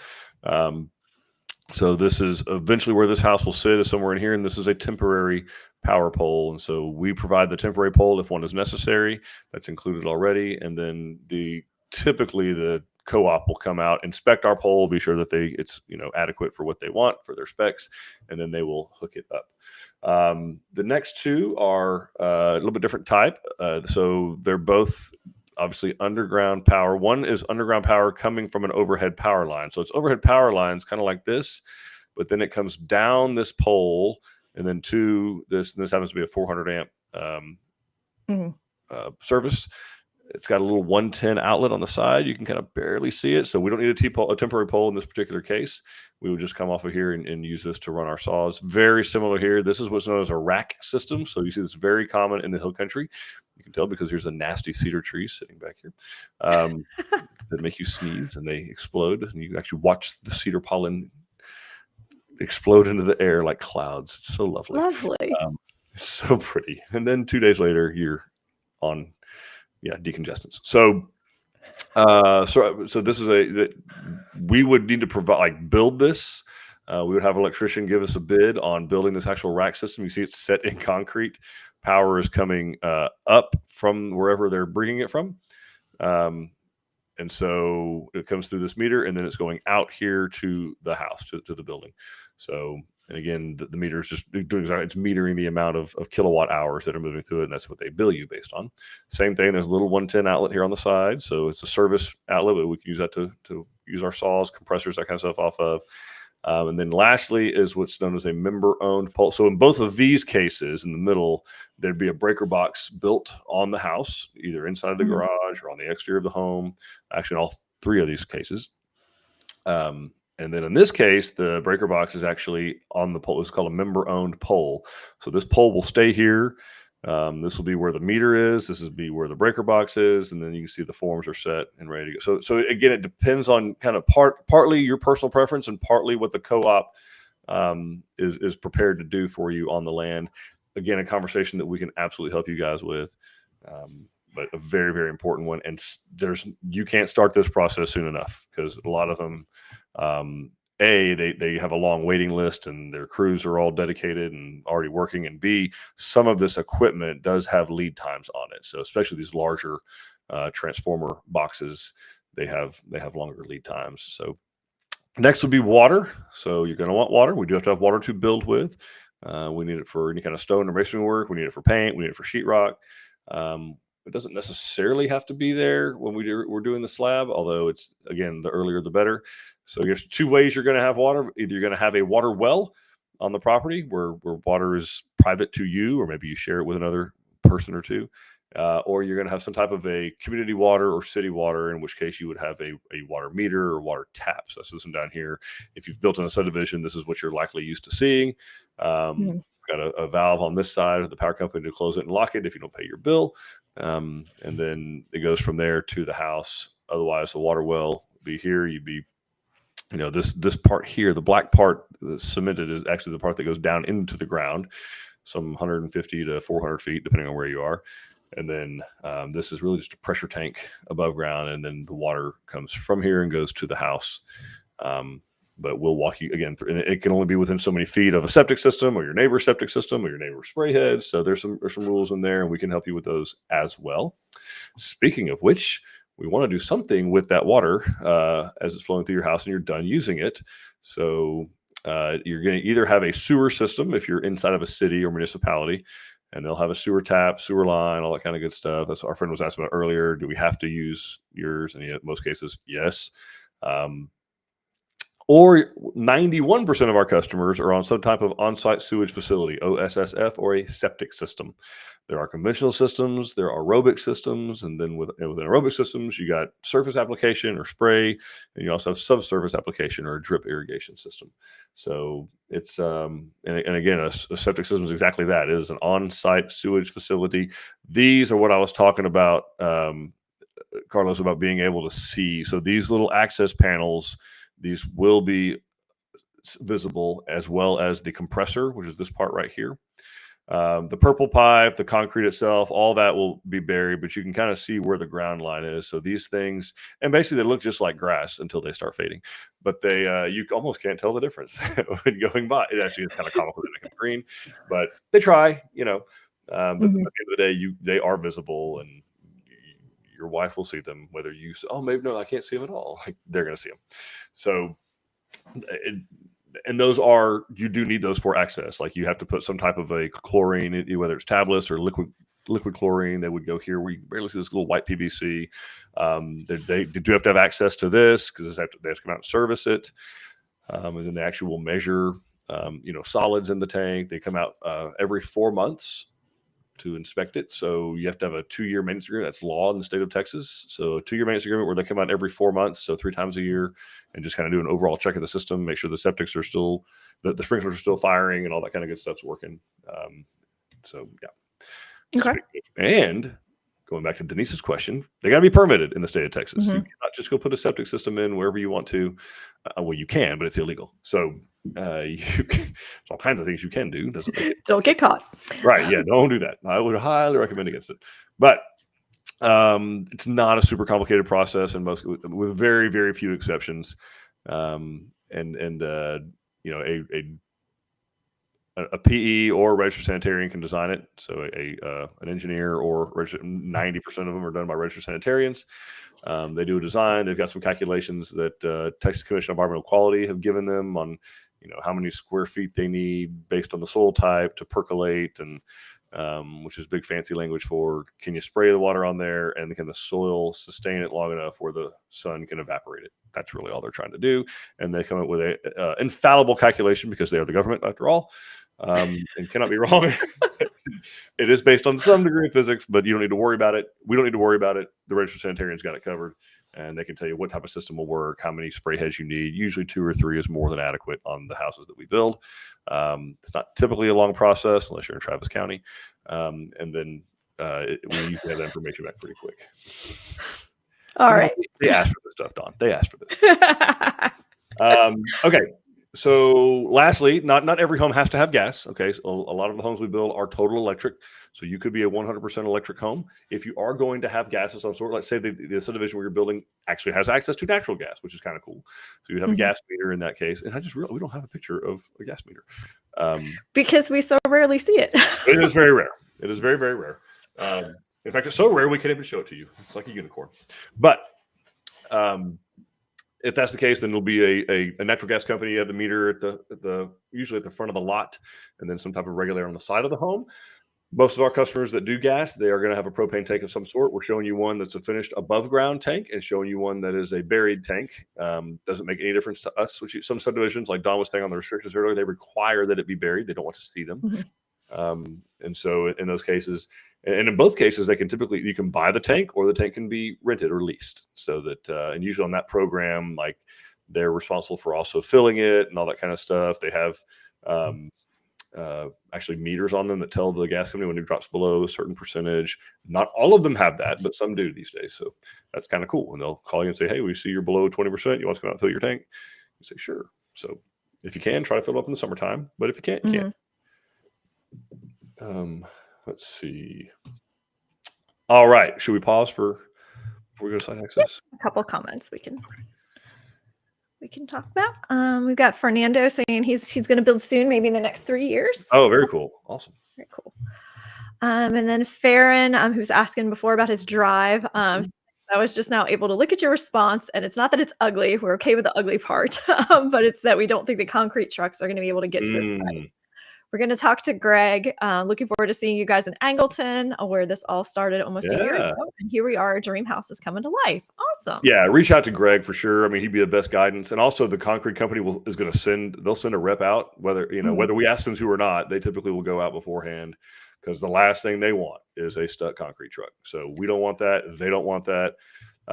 So this is eventually where this house will sit, is somewhere in here, and this is a temporary power pole. And so we provide the temporary pole if one is necessary. That's included already. And then typically the co-op will come out, inspect our pole, be sure that it's adequate for what they want for their specs, and then they will hook it up. The next two are a little bit different type. So they're both obviously underground power. One is underground power coming from an overhead power line. So it's overhead power lines kind of like this, but then it comes down this pole and then to this, and this happens to be a 400 amp service. It's got a little 110 outlet on the side. You can kind of barely see it. So we don't need a temporary pole in this particular case. We would just come off of here and use this to run our saws. Very similar here. This is what's known as a rack system. So you see this very common in the hill country. You can tell because here's a nasty cedar tree sitting back here that make you sneeze and they explode. And you actually watch the cedar pollen explode into the air like clouds. It's so lovely. Lovely. So pretty. And then 2 days later, you're on decongestants. So this is we would need to provide, build this. We would have an electrician give us a bid on building this actual rack system. You see it's set in concrete. Power is coming up from wherever they're bringing it from. And so it comes through this meter, and then it's going out here to the house, to the building. So, and again, the meter is just it's metering the amount of kilowatt hours that are moving through it, and that's what they bill you based on. Same thing, there's a little 110 outlet here on the side. So it's a service outlet, but we can use that to use our saws, compressors, that kind of stuff off of. And then lastly is what's known as a member-owned pole. So in both of these cases, in the middle, there'd be a breaker box built on the house, either inside the garage or on the exterior of the home. Actually, in all three of these cases. And then in this case, the breaker box is actually on the pole. It's called a member-owned pole. So this pole will stay here. This will be where the meter is. This will be where the breaker box is, and then you can see the forms are set and ready to go. So again, it depends on kind of partly your personal preference and partly what the co-op is prepared to do for you on the land. Again, a conversation that we can absolutely help you guys with, but a very, very important one. And you can't start this process soon enough because a lot of them. They have a long waiting list and their crews are all dedicated and already working. And B, some of this equipment does have lead times on it. So especially these larger transformer boxes, they have longer lead times. So next would be water. So you're going to want water. We do have to have water to build with. We need it for any kind of stone or masonry work. We need it for paint. We need it for sheetrock. It doesn't necessarily have to be there when we're doing the slab, although it's, again, the earlier the better. So there's two ways you're going to have water. Either you're going to have a water well on the property where water is private to you, or maybe you share it with another person or two, or you're going to have some type of a community water or city water, in which case you would have a water meter or water tap. So this one down here, if you've built in a subdivision, this is what you're likely used to seeing. It's got a valve on this side of the power company to close it and lock it if you don't pay your bill. And then it goes from there to the house. Otherwise, the water well would be here. You'd be, this part here, the black part that's cemented, is actually the part that goes down into the ground, some 150 to 400 feet, depending on where you are. And then this is really just a pressure tank above ground. And then the water comes from here and goes to the house. but we'll walk you again through, and it can only be within so many feet of a septic system or your neighbor's septic system or your neighbor's spray head. So there's some rules in there, and we can help you with those as well. Speaking of which, we want to do something with that water as it's flowing through your house and you're done using it. So you're going to either have a sewer system if you're inside of a city or municipality, and they'll have a sewer tap, sewer line, all that kind of good stuff. That's what our friend was asking about earlier. Do we have to use yours? And in most cases, yes. Or 91% of our customers are on some type of on-site sewage facility, OSSF, or a septic system. There are conventional systems, there are aerobic systems, and then within aerobic systems, you got surface application or spray, and you also have subsurface application or a drip irrigation system. So it's, and again, a septic system is exactly that. It is an on-site sewage facility. These are what I was talking about, Carlos, about being able to see. So these little access panels, these will be visible, as well as the compressor, which is this part right here. The purple pipe, the concrete itself, all that will be buried, but you can kind of see where the ground line is. So these things, and basically they look just like grass until they start fading, but they you almost can't tell the difference when going by. It actually is kind of comical they make them green, but they try, But at the end of the day, they are visible, and your wife will see them, whether you say, oh, maybe no, I can't see them at all. Like, they're going to see them. So, and those are, you do need those for access. Like, you have to put some type of a chlorine, whether it's tablets or liquid chlorine, that would go here. We barely see this little white PVC. They do have to have access to this because they have to come out and service it. And then they actually will measure, solids in the tank. They come out every 4 months to inspect it. So you have to have a 2-year maintenance agreement. That's law in the state of Texas. So a 2-year maintenance agreement where they come out every 4 months, so 3 times a year, and just kind of do an overall check of the system, make sure the septics are still, the sprinklers are still firing, and all that kind of good stuff's working. So yeah. Okay. And going back to Denise's question, they got to be permitted in the state of Texas. You cannot just go put a septic system in wherever you want to. Well, you can, but it's illegal. So there's all kinds of things you can do. Don't get caught. Right. Yeah. Don't do that. I would highly recommend against it. But it's not a super complicated process, and with very, very few exceptions. A PE or a registered sanitarian can design it. So an engineer or 90% of them are done by registered sanitarians. They do a design. They've got some calculations that Texas Commission on Environmental Quality have given them on, how many square feet they need based on the soil type to percolate, and which is big fancy language for, can you spray the water on there, and can the soil sustain it long enough where the sun can evaporate it? That's really all they're trying to do. And they come up with a infallible calculation, because they are the government after all. And cannot be wrong. It is based on some degree of physics, but you don't need to worry about it. We don't need to worry about it. The registered sanitarian's got it covered, and they can tell you what type of system will work, how many spray heads you need. Usually 2 or 3 is more than adequate on the houses that we build. It's not typically a long process unless you're in Travis County. And then we usually have that information back pretty quick. All right. They asked for this stuff, Don. They asked for this. Okay. So lastly, not every home has to have gas. Okay. So a lot of the homes we build are total electric. So you could be a 100% electric home. If you are going to have gas of some sort, let's say the subdivision where you're building actually has access to natural gas, which is kind of cool. So you have a gas meter in that case. And I just realized we don't have a picture of a gas meter. Because we so rarely see it. It is very rare. It is very, very rare. In fact, it's so rare we can't even show it to you. It's like a unicorn. But if that's the case, then it'll be a natural gas company. You have the meter at the usually at the front of the lot, and then some type of regulator on the side of the home. Most of our customers that do gas, they are going to have a propane tank of some sort. We're showing you one that's a finished above ground tank, and showing you one that is a buried tank. Doesn't make any difference to us. Which some subdivisions, like Don was saying on the restrictions earlier, they require that it be buried. They don't want to see them. And so in those cases, and in both cases, you can buy the tank, or the tank can be rented or leased. So that, and usually on that program, like, they're responsible for also filling it and all that kind of stuff. They have actually meters on them that tell the gas company when it drops below a certain percentage. Not all of them have that, but some do these days. So that's kind of cool. And they'll call you and say, hey, we see you're below 20%. You want to come out and fill your tank? You say, sure. So if you can, try to fill it up in the summertime. But if you can't, you can't. Let's see. All right. Should we pause before we go to site access? A couple comments we can. we can talk about. We've got Fernando saying he's going to build soon, maybe in the next 3 years. Oh, very cool. Awesome. Very cool. And then Farron, who's asking before about his drive. I was just now able to look at your response, and it's not that it's ugly. We're okay with the ugly part, but it's that we don't think the concrete trucks are going to be able to get to this site. We're going to talk to Greg. Looking forward to seeing you guys in Angleton, where this all started almost a year ago. And here we are. Dream House is coming to life. Awesome. Yeah, reach out to Greg for sure. I mean, he'd be the best guidance. And also, the concrete company is going to send a rep out, whether we ask them to or not. They typically will go out beforehand, because the last thing they want is a stuck concrete truck. So we don't want that. They don't want that.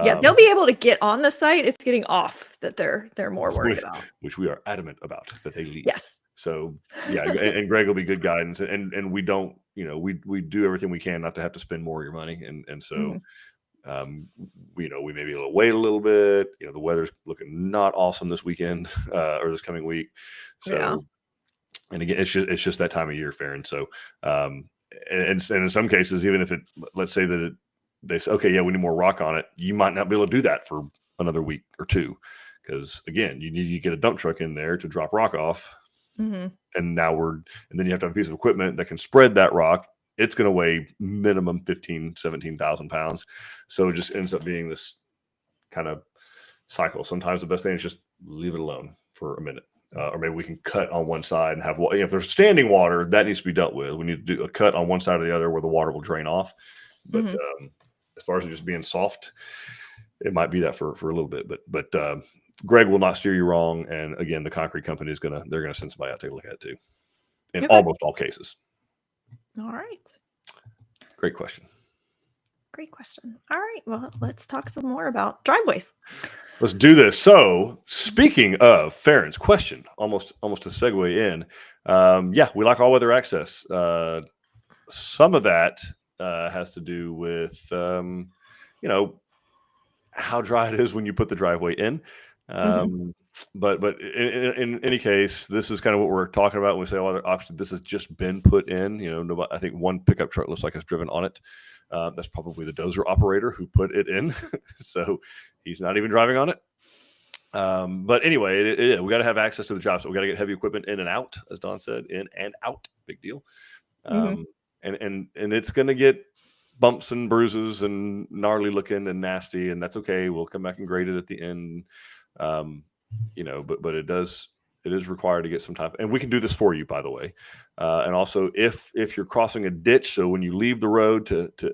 Yeah, they'll be able to get on the site. It's getting off that they're more worried about. Which we are adamant about, that they leave. Yes. So yeah, and Greg will be good guidance, and we don't, we do everything we can not to have to spend more of your money, and so, we maybe wait a little bit. The weather's looking not awesome this weekend or this coming week, so and again, it's just that time of year, Farron. So and in some cases, even if let's say that they say, okay, yeah, we need more rock on it, you might not be able to do that for another week or two, because again, you need to get a dump truck in there to drop rock off. And then you have to have a piece of equipment that can spread that rock. It's going to weigh minimum 17,000 pounds. So it just ends up being this kind of cycle. Sometimes the best thing is just leave it alone for a minute. Or maybe we can cut on one side and have, if there's standing water, that needs to be dealt with. We need to do a cut on one side or the other where the water will drain off. But as far as it just being soft, it might be that for a little bit. But Greg will not steer you wrong, and again, the concrete company they're gonna send somebody out to take a look at it too, in almost all cases. All right. Great question. All right, well, let's talk some more about driveways. Let's do this. So, speaking of Farron's question, almost a segue in. We like all weather access. Some of that has to do with how dry it is when you put the driveway in. But in any case, this is kind of what we're talking about when we say, obviously this has just been put in. Nobody, I think one pickup truck looks like it's driven on it. That's probably the dozer operator who put it in. So he's not even driving on it. But anyway, we got to have access to the job. So we got to get heavy equipment in and out, as Don said, in and out. Big deal. And it's going to get bumps and bruises and gnarly looking and nasty, and that's okay. We'll come back and grade it at the end. But it is required to get some type, and we can do this for you, by the way. And also, if you're crossing a ditch, so when you leave the road to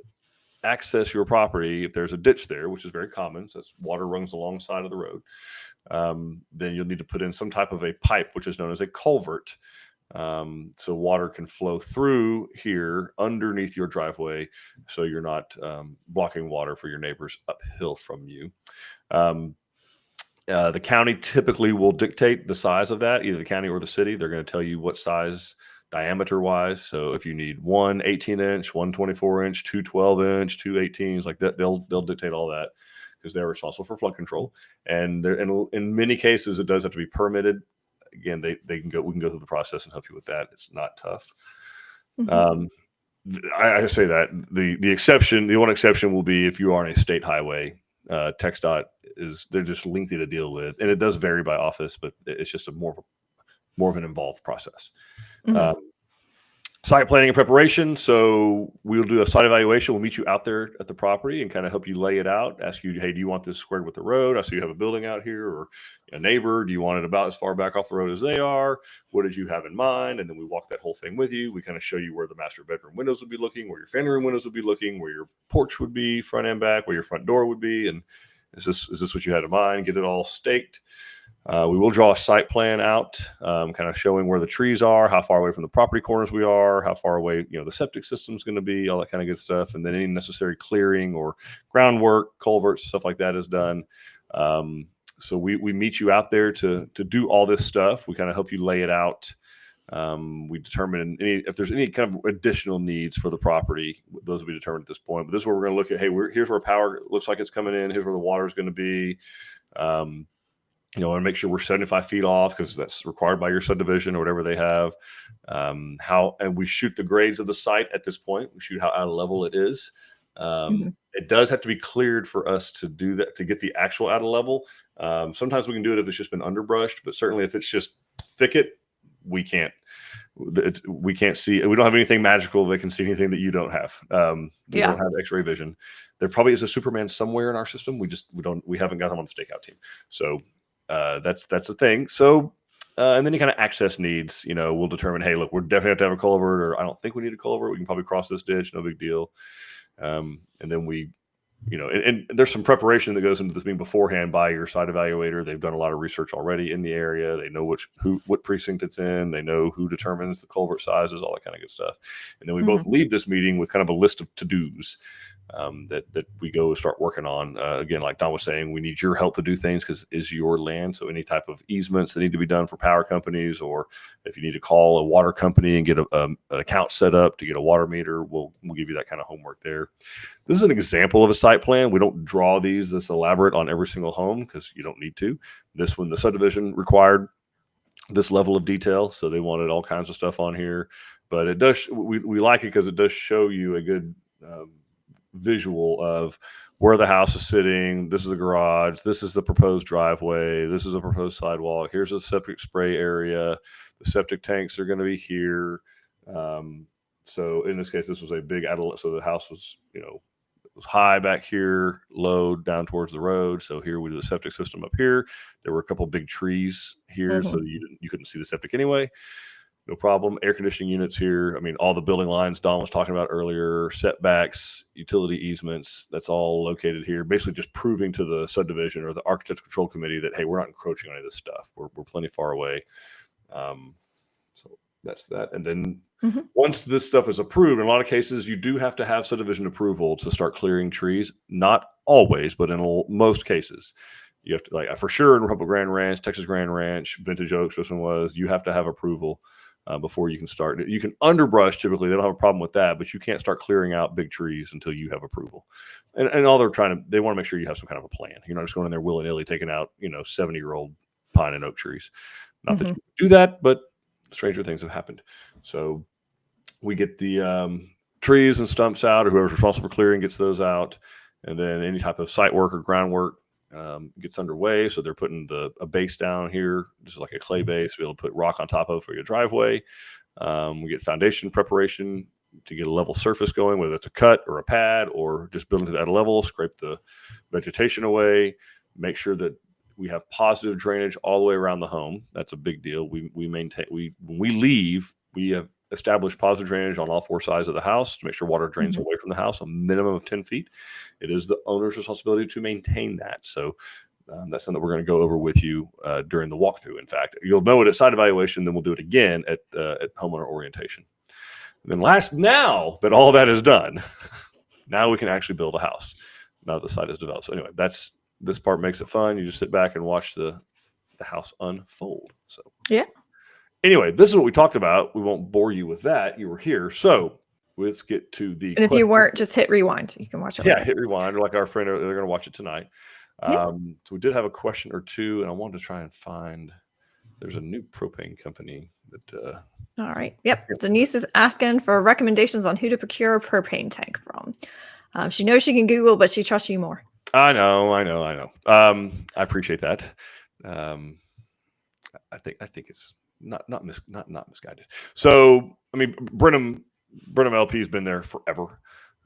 access your property, if there's a ditch there, which is very common, so that's water runs alongside of the road, then you'll need to put in some type of a pipe, which is known as a culvert. So water can flow through here underneath your driveway, so you're not blocking water for your neighbors uphill from you. The county typically will dictate the size of that, either the county or the city. They're going to tell you what size diameter-wise. So if you need one 18-inch, one 24-inch, two 12-inch, two 18s, like that, they'll dictate all that, because they're responsible for flood control. And in many cases, it does have to be permitted. Again, we can go through the process and help you with that. It's not tough. I say that the one exception will be if you are on a state highway. TxDOT they're just lengthy to deal with, and it does vary by office, but it's just more of an involved process. Site planning and preparation. So we'll do a site evaluation. We'll meet you out there at the property and kind of help you lay it out. Ask you, hey, do you want this squared with the road? I see you have a building out here, or a neighbor. Do you want it about as far back off the road as they are? What did you have in mind? And then we walk that whole thing with you. We kind of show you where the master bedroom windows would be looking, where your family room windows would be looking, where your porch would be front and back, where your front door would be. And is this what you had in mind? Get it all staked. We will draw a site plan out, kind of showing where the trees are, how far away from the property corners we are, how far away, the septic system is going to be, all that kind of good stuff. And then any necessary clearing or groundwork, culverts, stuff like that is done. So we meet you out there to do all this stuff. We kind of help you lay it out. We determine if there's any kind of additional needs for the property, those will be determined at this point. But this is where we're going to look at, hey, here's where power looks like it's coming in. Here's where the water is going to be. And make sure we're 75 feet off, because that's required by your subdivision or whatever they have. And we shoot the grades of the site at this point. We shoot how out of level it is. It does have to be cleared for us to do that, to get the actual out of level. Sometimes we can do it if it's just been underbrushed, but certainly if it's just thicket, we can't. We can't see. We don't have anything magical that can see anything that you don't have. We don't have X-ray vision. There probably is a Superman somewhere in our system. We haven't got him on the stakeout team. So that's the thing. So and then you kind of access needs. We'll determine. Hey, look, we're definitely have to have a culvert, or I don't think we need a culvert. We can probably cross this ditch. No big deal. And then we. And there's some preparation that goes into this meeting beforehand by your site evaluator. They've done a lot of research already in the area. They know what precinct it's in. They know who determines the culvert sizes, all that kind of good stuff. And then we both leave this meeting with kind of a list of to-dos that we go start working on. Again, like Don was saying, we need your help to do things because it's your land. So any type of easements that need to be done for power companies, or if you need to call a water company and get an account set up to get a water meter, we'll give you that kind of homework there. This is an example of a site plan. We don't draw these this elaborate on every single home because you don't need to. This one, the subdivision required this level of detail, so they wanted all kinds of stuff on here. But it does. We like it because it does show you a good visual of where the house is sitting. This is the garage. This is the proposed driveway. This is a proposed sidewalk. Here's the septic spray area. The septic tanks are going to be here. So in this case, this was a big adult. So the house was, it was high back here, low down towards the road. So here we do the septic system up here. There were a couple big trees here, so you couldn't see the septic anyway. No problem. Air conditioning units here. I mean, all the building lines Don was talking about earlier, setbacks, utility easements, that's all located here. Basically just proving to the subdivision or the architecture control committee that, hey, we're not encroaching on any of this stuff. We're plenty far away. So that's that. And then once this stuff is approved, in a lot of cases, you do have to have subdivision approval to start clearing trees. Not always, but in most cases. You have to, like, for sure in Republic Grand Ranch, Texas Grand Ranch, Vintage Oaks, this one was, you have to have approval before you can start. You can underbrush, typically, they don't have a problem with that, but you can't start clearing out big trees until you have approval. And all they want to make sure you have some kind of a plan. You're not just going in there willy-nilly taking out, 70-year-old pine and oak trees. Not that you do that, but stranger things have happened. So we get the trees and stumps out, or whoever's responsible for clearing gets those out. And then any type of site work or groundwork gets underway. So they're putting a base down here, just like a clay base, to be able to put rock on top of for your driveway. We get foundation preparation to get a level surface going, whether it's a cut or a pad or just building to that level, scrape the vegetation away, make sure that we have positive drainage all the way around the home. That's a big deal. We maintain, when we leave, we have established positive drainage on all four sides of the house to make sure water drains away from the house, a minimum of 10 feet. It is the owner's responsibility to maintain that. So that's something that we're going to go over with you during the walkthrough. In fact, you'll know it at site evaluation, then we'll do it again at homeowner orientation. And then now that all that is done, now we can actually build a house. Now the site is developed. So anyway, this part makes it fun. You just sit back and watch the house unfold. So yeah. Anyway, this is what we talked about. We won't bore you with that. You were here. So let's get to the. And if you weren't, just hit rewind. You can watch it. Yeah, hit rewind. Or like our friend, they're going to watch it tonight. So we did have a question or two, and I wanted to try and find. There's a new propane company that. All right. Yep. Denise is asking for recommendations on who to procure a propane tank from. She knows she can Google, but she trusts you more. I know. I appreciate that. I think it's. Not misguided. So I mean, Brenham LP has been there forever.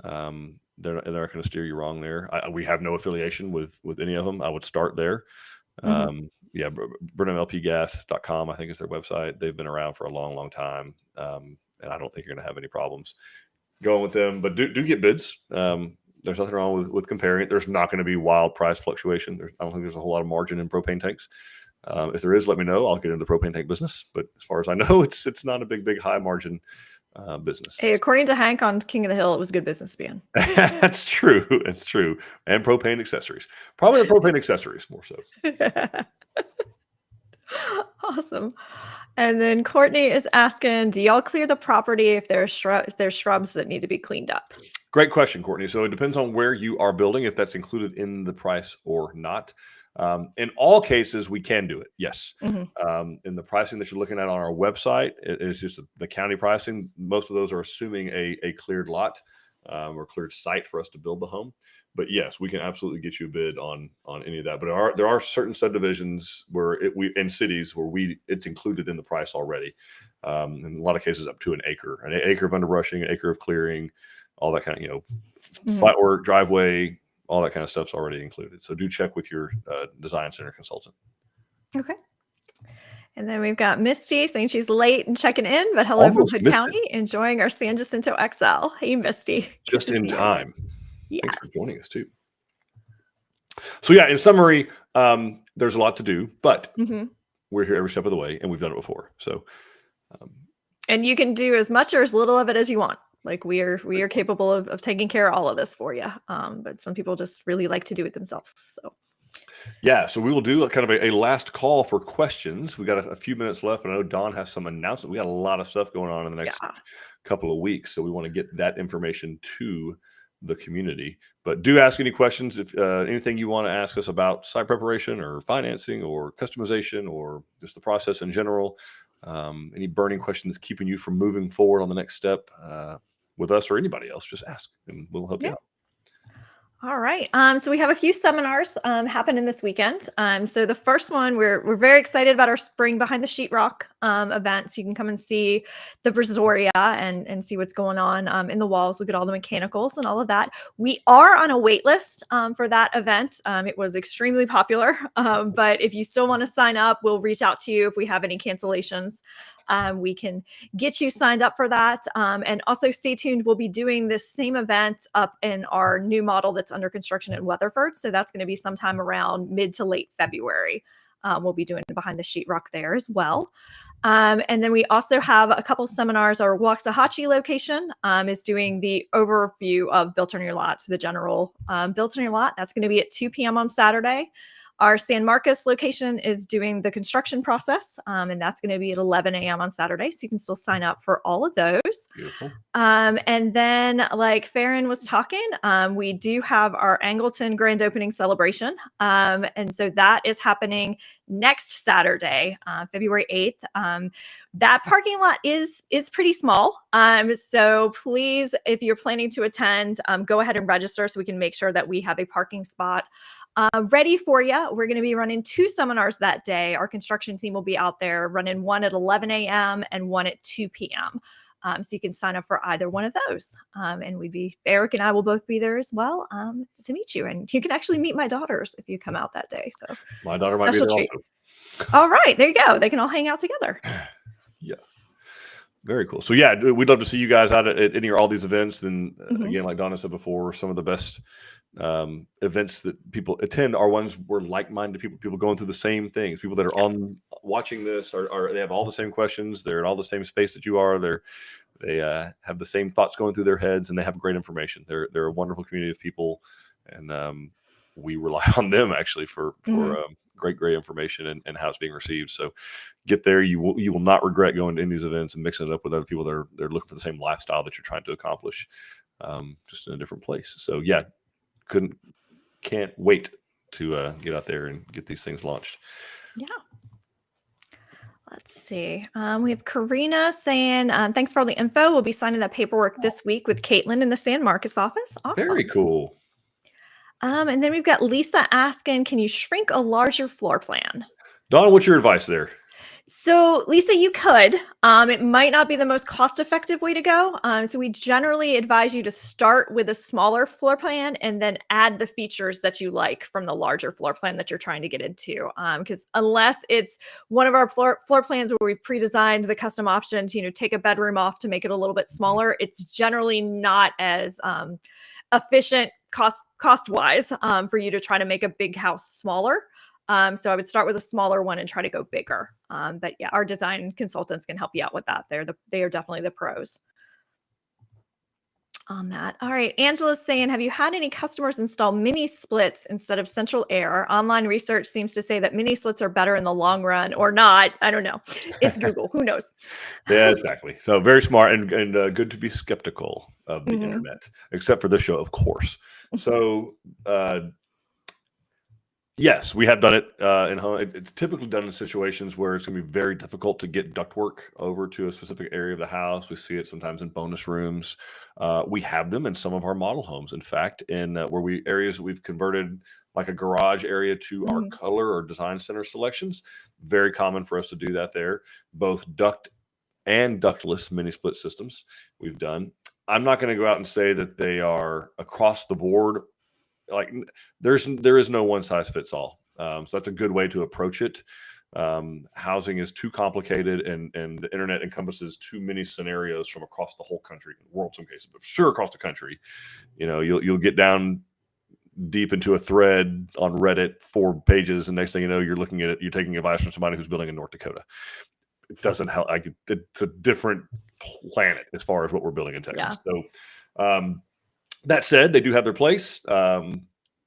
They're not going to steer you wrong there. We have no affiliation with any of them. I would start there. Yeah, BrenhamLPGas.com, I think is their website. They've been around for a long time, and I don't think you're going to have any problems going with them. But do get bids. There's nothing wrong with comparing it. There's not going to be wild price fluctuation. I don't think there's a whole lot of margin in propane tanks. If there is, let me know. I'll get into the propane tank business. But as far as I know, it's not a big high margin business. Hey, according to Hank on King of the Hill, it was good business to be in. That's true. It's true. And propane accessories. Probably the propane accessories more so. Awesome. And then Courtney is asking, do y'all clear the property if there's shrubs that need to be cleaned up? Great question, Courtney. So it depends on where you are building, if that's included in the price or not. In all cases, we can do it. Yes. In the pricing that you're looking at on our website, it is just the county pricing. Most of those are assuming a cleared lot. or cleared site for us to build the home. But yes, we can absolutely get you a bid on any of that. But there are certain subdivisions where in cities where it's included in the price already. In a lot of cases, up to an acre of underbrushing, an acre of clearing, all that kind of flat work, driveway, all that kind of stuff's already included. So do check with your design center consultant. Okay. And then we've got Misty saying she's late and checking in, but hello from Hood County, enjoying our San Jacinto XL. Hey, Misty. Just in time. Yes. Thanks for joining us, too. So, yeah, in summary, there's a lot to do, but we're here every step of the way, and we've done it before. So, and you can do as much or as little of it as you want. Like we are capable of taking care of all of this for you. But some people just really like to do it themselves. So. Yeah, so we will do kind of a last call for questions. We got a few minutes left, but I know Dawn has some announcements. We got a lot of stuff going on in the next couple of weeks, so we want to get that information to the community. But do ask any questions if anything you want to ask us about site preparation or financing or customization or just the process in general. Any burning question that's keeping you from moving forward on the next step with us or anybody else, just ask and we'll help you out. All right. So we have a few seminars happening this weekend. So the first one, we're very excited about our spring behind the sheetrock event. So you can come and see the Brazoria and see what's going on in the walls, look at all the mechanicals and all of that. We are on a wait list for that event. It was extremely popular, but if you still want to sign up, we'll reach out to you if we have any cancellations. We can get you signed up for that. And also stay tuned. We'll be doing this same event up in our new model that's under construction in Weatherford. So that's going to be sometime around mid to late February. We'll be doing behind the sheetrock there as well. And then we also have a couple seminars. Our Waxahachie location is doing the overview of Built on Your Lot. So the general Built on Your Lot, that's going to be at 2 p.m. on Saturday. Our San Marcos location is doing the construction process, and that's going to be at 11 a.m. on Saturday. So you can still sign up for all of those. Beautiful. And then, like Farron was talking, we do have our Angleton grand opening celebration. And so that is happening next Saturday, February 8th. That parking lot is pretty small. So please, if you're planning to attend, go ahead and register so we can make sure that we have a parking spot ready for you. We're going to be running 2 seminars that day. Our construction team will be out there running one at 11 a.m. and one at 2 p.m. So you can sign up for either one of those. And Eric and I will both be there as well to meet you. And you can actually meet my daughters if you come out that day. So my daughter might be there also. All right, there you go. They can all hang out together. Yeah. Very cool. So yeah, we'd love to see you guys out at any or all these events. And again, like Donna said before, some of the best events that people attend are ones where like-minded people going through the same things. People that are on watching this are they have all the same questions. They're in all the same space that you are. They have the same thoughts going through their heads, and they have great information. They're a wonderful community of people, and we rely on them actually for great information and how it's being received. So get there. You will not regret going to these events and mixing it up with other people that they're looking for the same lifestyle that you're trying to accomplish, just in a different place. So yeah, can't wait to get out there and get these things launched. Yeah. Let's see. We have Karina saying, thanks for all the info. We'll be signing that paperwork this week with Caitlin in the San Marcos office. Awesome. Very cool. And then we've got Lisa asking, can you shrink a larger floor plan? Dawn, what's your advice there? So Lisa, you could. It might not be the most cost-effective way to go. So we generally advise you to start with a smaller floor plan and then add the features that you like from the larger floor plan that you're trying to get into. Because unless it's one of our floor plans where we've pre-designed the custom option to take a bedroom off to make it a little bit smaller, it's generally not as efficient cost-wise for you to try to make a big house smaller. So I would start with a smaller one and try to go bigger. But yeah, our design consultants can help you out with that. They are definitely the pros on that. All right. Angela's saying, have you had any customers install mini splits instead of central air? Online research seems to say that mini splits are better in the long run, or not. I don't know. It's Google. Who knows? Yeah, exactly. So very smart and good to be skeptical of the internet, except for this show, of course. So, Yes, we have done it in home. It's typically done in situations where it's going to be very difficult to get ductwork over to a specific area of the house. We see it sometimes in bonus rooms. We have them in some of our model homes. In fact, in where we areas that we've converted like a garage area to our Mhm. color or design center selections. Very common for us to do that there. Both duct and ductless mini split systems we've done. I'm not going to go out and say that they are across the board like there is no one size fits all. So that's a good way to approach it. Housing is too complicated, and the internet encompasses too many scenarios from across the whole country, world, in some cases, but sure across the country. You'll get down deep into a thread on Reddit, 4 pages, and next thing you know, you're looking at it. You're taking advice from somebody who's building in North Dakota. It doesn't help. It's a different planet as far as what we're building in Texas. Yeah. So. That said, they do have their place.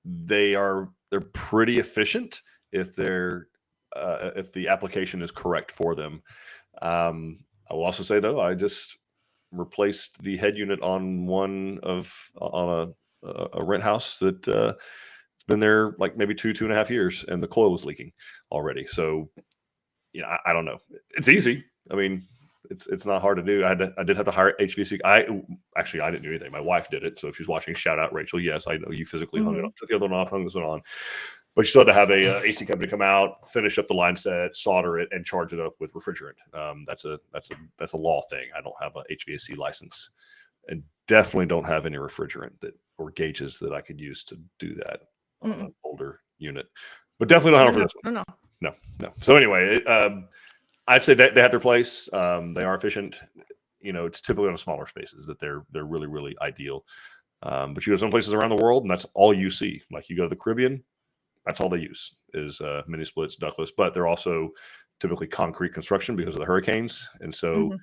They're pretty efficient if if the application is correct for them. I will also say though, I just replaced the head unit on a rent house that it's been there like maybe 2.5 years, and the coil was leaking already. So I don't know. It's easy. I mean, it's not hard to do. I did have to hire HVAC. I didn't do anything. My wife did it. So if she's watching, shout out Rachel. Yes, I know you physically hung it up, took the other one off, hung this one on. But you still had to have a AC company come out, finish up the line set, solder it, and charge it up with refrigerant. That's a law thing. I don't have a HVAC license, and definitely don't have any refrigerant or gauges that I could use to do that on an older unit. But definitely don't have it for this one. No. So anyway, I'd say that they have their place. They are efficient. It's typically on smaller spaces that they're really, really ideal. But you go to some places around the world, and that's all you see. Like you go to the Caribbean, that's all they use is mini splits, ductless. But they're also typically concrete construction because of the hurricanes, and so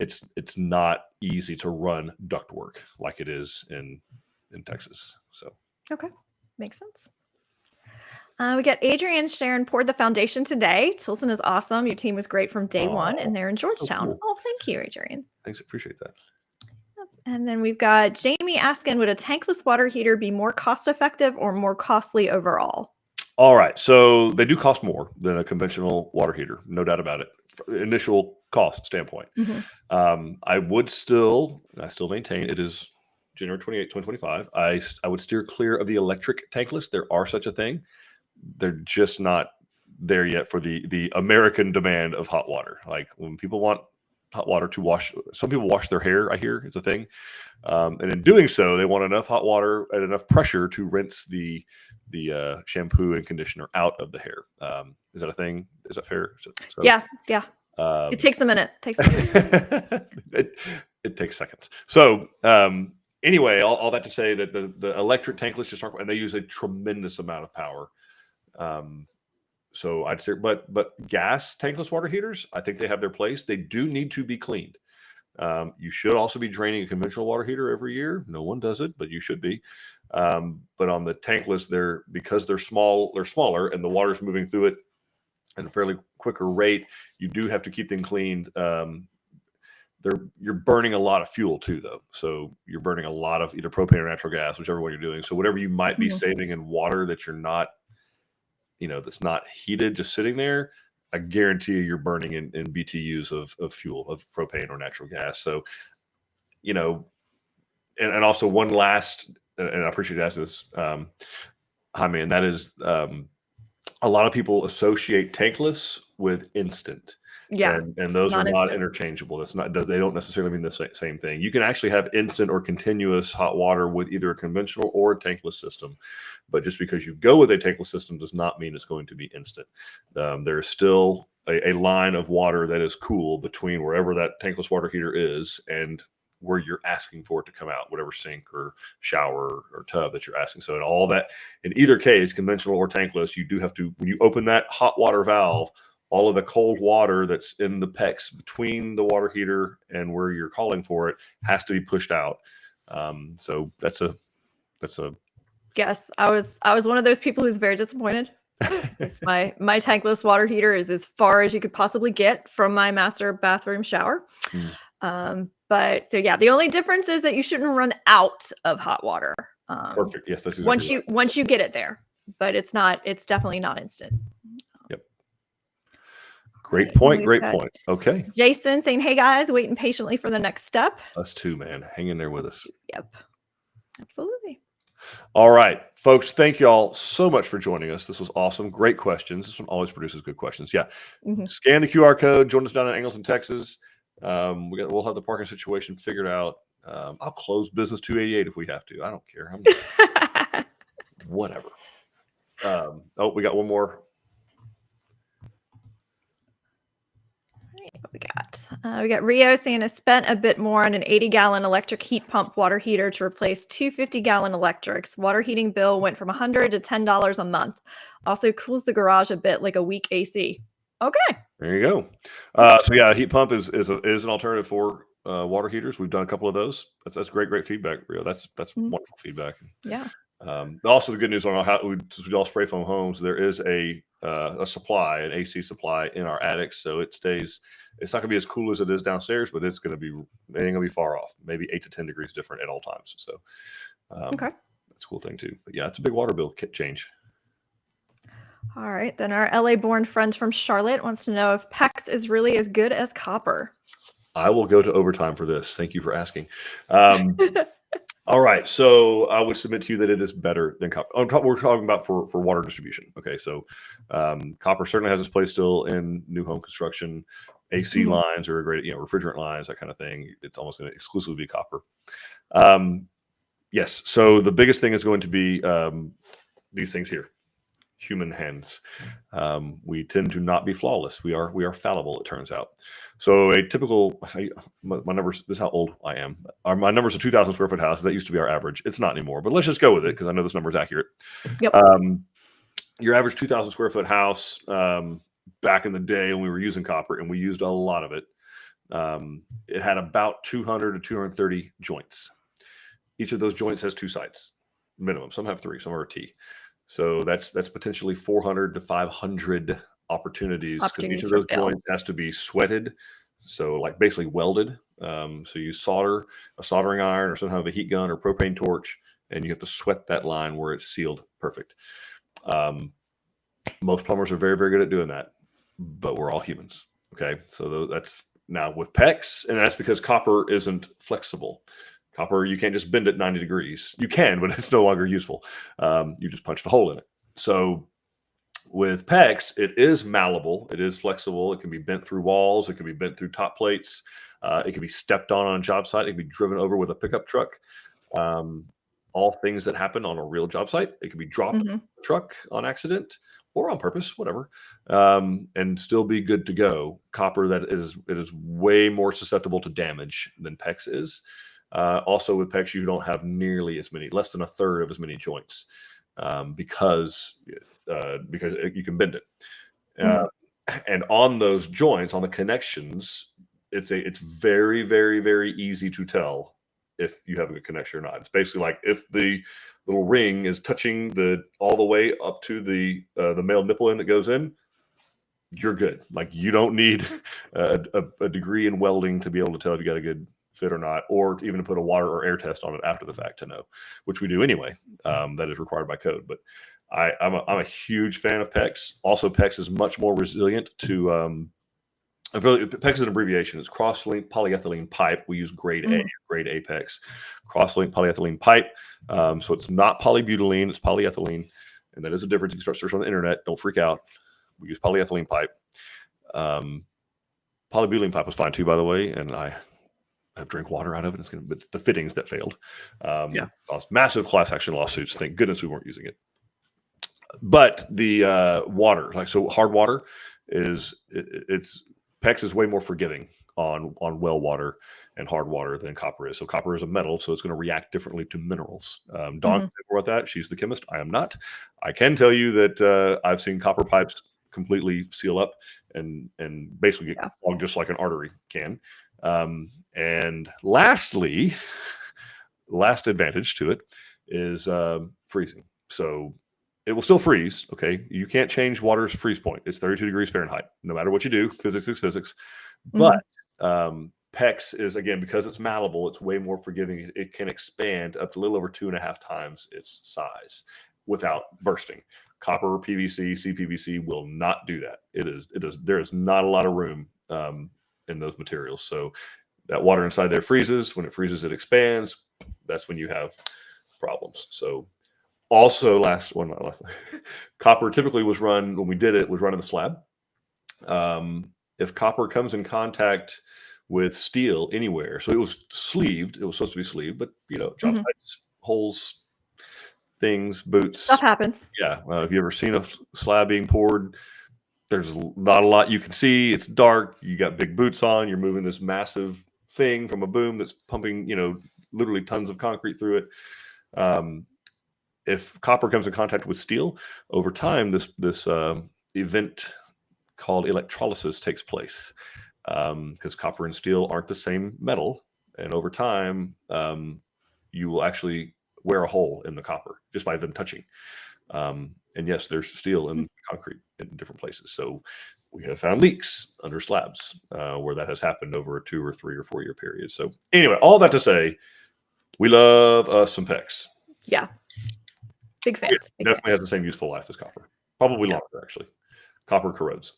it's not easy to run ductwork like it is in Texas. So okay, makes sense. We got Adrian Sharon poured the foundation today. Tilson is awesome. Your team was great from day one, and they're in Georgetown. So cool. Oh, thank you, Adrian. Thanks, appreciate that. And then we've got Jamie asking, would a tankless water heater be more cost effective or more costly overall? All right, so they do cost more than a conventional water heater, no doubt about it. From the initial cost standpoint, I still maintain it is January 28, 2025. I would steer clear of the electric tankless. There are such a thing. They're just not there yet for the American demand of hot water. Like when people want hot water to wash, some people wash their hair, I hear it's a thing. And in doing so, they want enough hot water and enough pressure to rinse the shampoo and conditioner out of the hair. Is that a thing? Is that fair? Yeah. It takes a minute. It takes seconds. So anyway, all that to say that the electric tankless just aren't, and they use a tremendous amount of power. So I'd say, but gas tankless water heaters, I think they have their place. They do need to be cleaned. You should also be draining a conventional water heater every year. No one does it, but you should be. But on the tankless, because they're smaller, and the water's moving through it at a fairly quicker rate. You do have to keep them cleaned. You're burning a lot of fuel too, though. So you're burning a lot of either propane or natural gas, whichever one you're doing. So whatever you might be saving in water that you're not, that's not heated, just sitting there, I guarantee you're burning in BTUs of fuel, of propane or natural gas. So, and also one last, and I appreciate you asking this, Jaime, and that is a lot of people associate tankless with instant. Yeah, and those are not interchangeable. They don't necessarily mean the same thing. You can actually have instant or continuous hot water with either a conventional or a tankless system. But just because you go with a tankless system does not mean it's going to be instant. There is still a line of water that is cool between wherever that tankless water heater is and where you're asking for it to come out, whatever sink or shower or tub that you're asking. So in all that, in either case, conventional or tankless, you do have to, when you open that hot water valve, all of the cold water that's in the PEX between the water heater and where you're calling for it has to be pushed out. So that's a. Yes, I was one of those people who's very disappointed. my tankless water heater is as far as you could possibly get from my master bathroom shower. But so yeah, the only difference is that you shouldn't run out of hot water. Perfect. Yes, that's exactly once you get it there. but it's definitely not instant. Yep. Great Right, and point. we've Great got point. Okay. Jason saying, "Hey guys, waiting patiently for the next step." Us too, man. Hang in there with us. Yep, absolutely. All right, folks. Thank you all so much for joining us. This was awesome. Great questions. This one always produces good questions. Yeah. Mhm. Scan the QR code. Join us down in Angleton, Texas. We'll have the parking situation figured out. I'll close business 288 if we have to. I don't care. Whatever. We got one more. What we got? We got Rio saying has spent a bit more on an 80-gallon electric heat pump water heater to replace two 50-gallon electrics. Water heating bill went from $100 to $10 a month. Also cools the garage a bit like a weak AC. Okay. There you go. So yeah, a heat pump is an alternative for water heaters. We've done a couple of those. That's great feedback, Rio. That's wonderful feedback. Yeah. Also, the good news on how we all spray foam homes, there is a supply, an AC supply in our attics, so it stays. It's not going to be as cool as it is downstairs, but it ain't going to be far off. Maybe 8 to 10 degrees different at all times. So, Okay. that's a cool thing too. But yeah, it's a big water bill change. All right. Then our LA-born friend from Charlotte wants to know if PEX is really as good as copper. I will go to overtime for this. Thank you for asking. All right, so I would submit to you that it is better than copper. We're talking about for water distribution. Okay, so copper certainly has its place still in new home construction. AC lines are a great, refrigerant lines, that kind of thing. It's almost going to exclusively be copper. Yes, so the biggest thing is going to be these things here. Human hands. We tend to not be flawless. We are fallible, it turns out. So a typical, my numbers, this is how old I am. My numbers are 2,000 square foot house. That used to be our average. It's not anymore, but let's just go with it because I know this number is accurate. Yep. Your average 2,000 square foot house back in the day when we were using copper, and we used a lot of it, it had about 200 to 230 joints. Each of those joints has 2 sides, minimum. Some have 3, some are a T. So that's potentially 400 to 500 opportunities because each of those joints has to be sweated. So like basically welded. So you solder a soldering iron or some kind of a heat gun or propane torch, and you have to sweat that line where it's sealed perfect. Most plumbers are very, very good at doing that, but we're all humans. Okay. So that's now with PEX, and that's because copper isn't flexible. Copper, you can't just bend it 90 degrees. You can, but it's no longer useful. You just punched a hole in it. So with PEX, it is malleable. It is flexible. It can be bent through walls. It can be bent through top plates. It can be stepped on a job site. It can be driven over with a pickup truck. All things that happen on a real job site. It can be dropped in a truck on accident or on purpose, whatever, and still be good to go. Copper, it is way more susceptible to damage than PEX is. Also with PEX, you don't have nearly as many, less than a third of as many joints because you can bend it. And on those joints, on the connections, it's very, very, very easy to tell if you have a good connection or not. It's basically like if the little ring is touching all the way up to the male nipple end that goes in, you're good. Like you don't need a degree in welding to be able to tell if you got a good fit or not, or even to put a water or air test on it after the fact to know, which we do anyway. That is required by code. But I'm a huge fan of PEX. Also, PEX is much more resilient to. PEX is an abbreviation. It's cross-linked polyethylene pipe. We use grade A, grade Apex, cross-linked polyethylene pipe. So it's not polybutylene, it's polyethylene, and that is a difference. You can start searching on the internet. Don't freak out. We use polyethylene pipe. Polybutylene pipe was fine too, by the way, and I have drank water out of it. It's the fittings that failed. Massive class action lawsuits. Thank goodness we weren't using it. But the water, hard water it's PEX is way more forgiving on well water and hard water than copper is. So copper is a metal, so it's going to react differently to minerals. Dawn can about that. She's the chemist. I am not. I can tell you that I've seen copper pipes completely seal up and basically get clogged just like an artery can. And lastly, last advantage to it is freezing. So it will still freeze. Okay. You can't change water's freeze point. It's 32 degrees Fahrenheit, no matter what you do. Physics is physics. But PEX is, again, because it's malleable, it's way more forgiving. It can expand up to a little over 2.5 times its size. without bursting. Copper, PVC, CPVC will not do that. There is not a lot of room in those materials. So that water inside there freezes. When it freezes, it expands. That's when you have problems. So also last copper typically was run, when we did it, was run in the slab. If copper comes in contact with steel anywhere, so it was sleeved, it was supposed to be sleeved, but job sites, holes, things, boots, Stuff happens. Yeah. Have you ever seen a slab being poured? There's not a lot you can see. It's dark. You got big boots on. You're moving this massive thing from a boom that's pumping, literally tons of concrete through it. If copper comes in contact with steel, over time, this event called electrolysis takes place, because copper and steel aren't the same metal, and over time, you will actually wear a hole in the copper just by them touching. And yes, there's steel in concrete in different places. So we have found leaks under slabs where that has happened over a 2 or 3 or 4 year period. So anyway, all that to say, we love us some PEX. Yeah. Big fans. It definitely has the same useful life as copper. Probably longer, actually. Copper corrodes.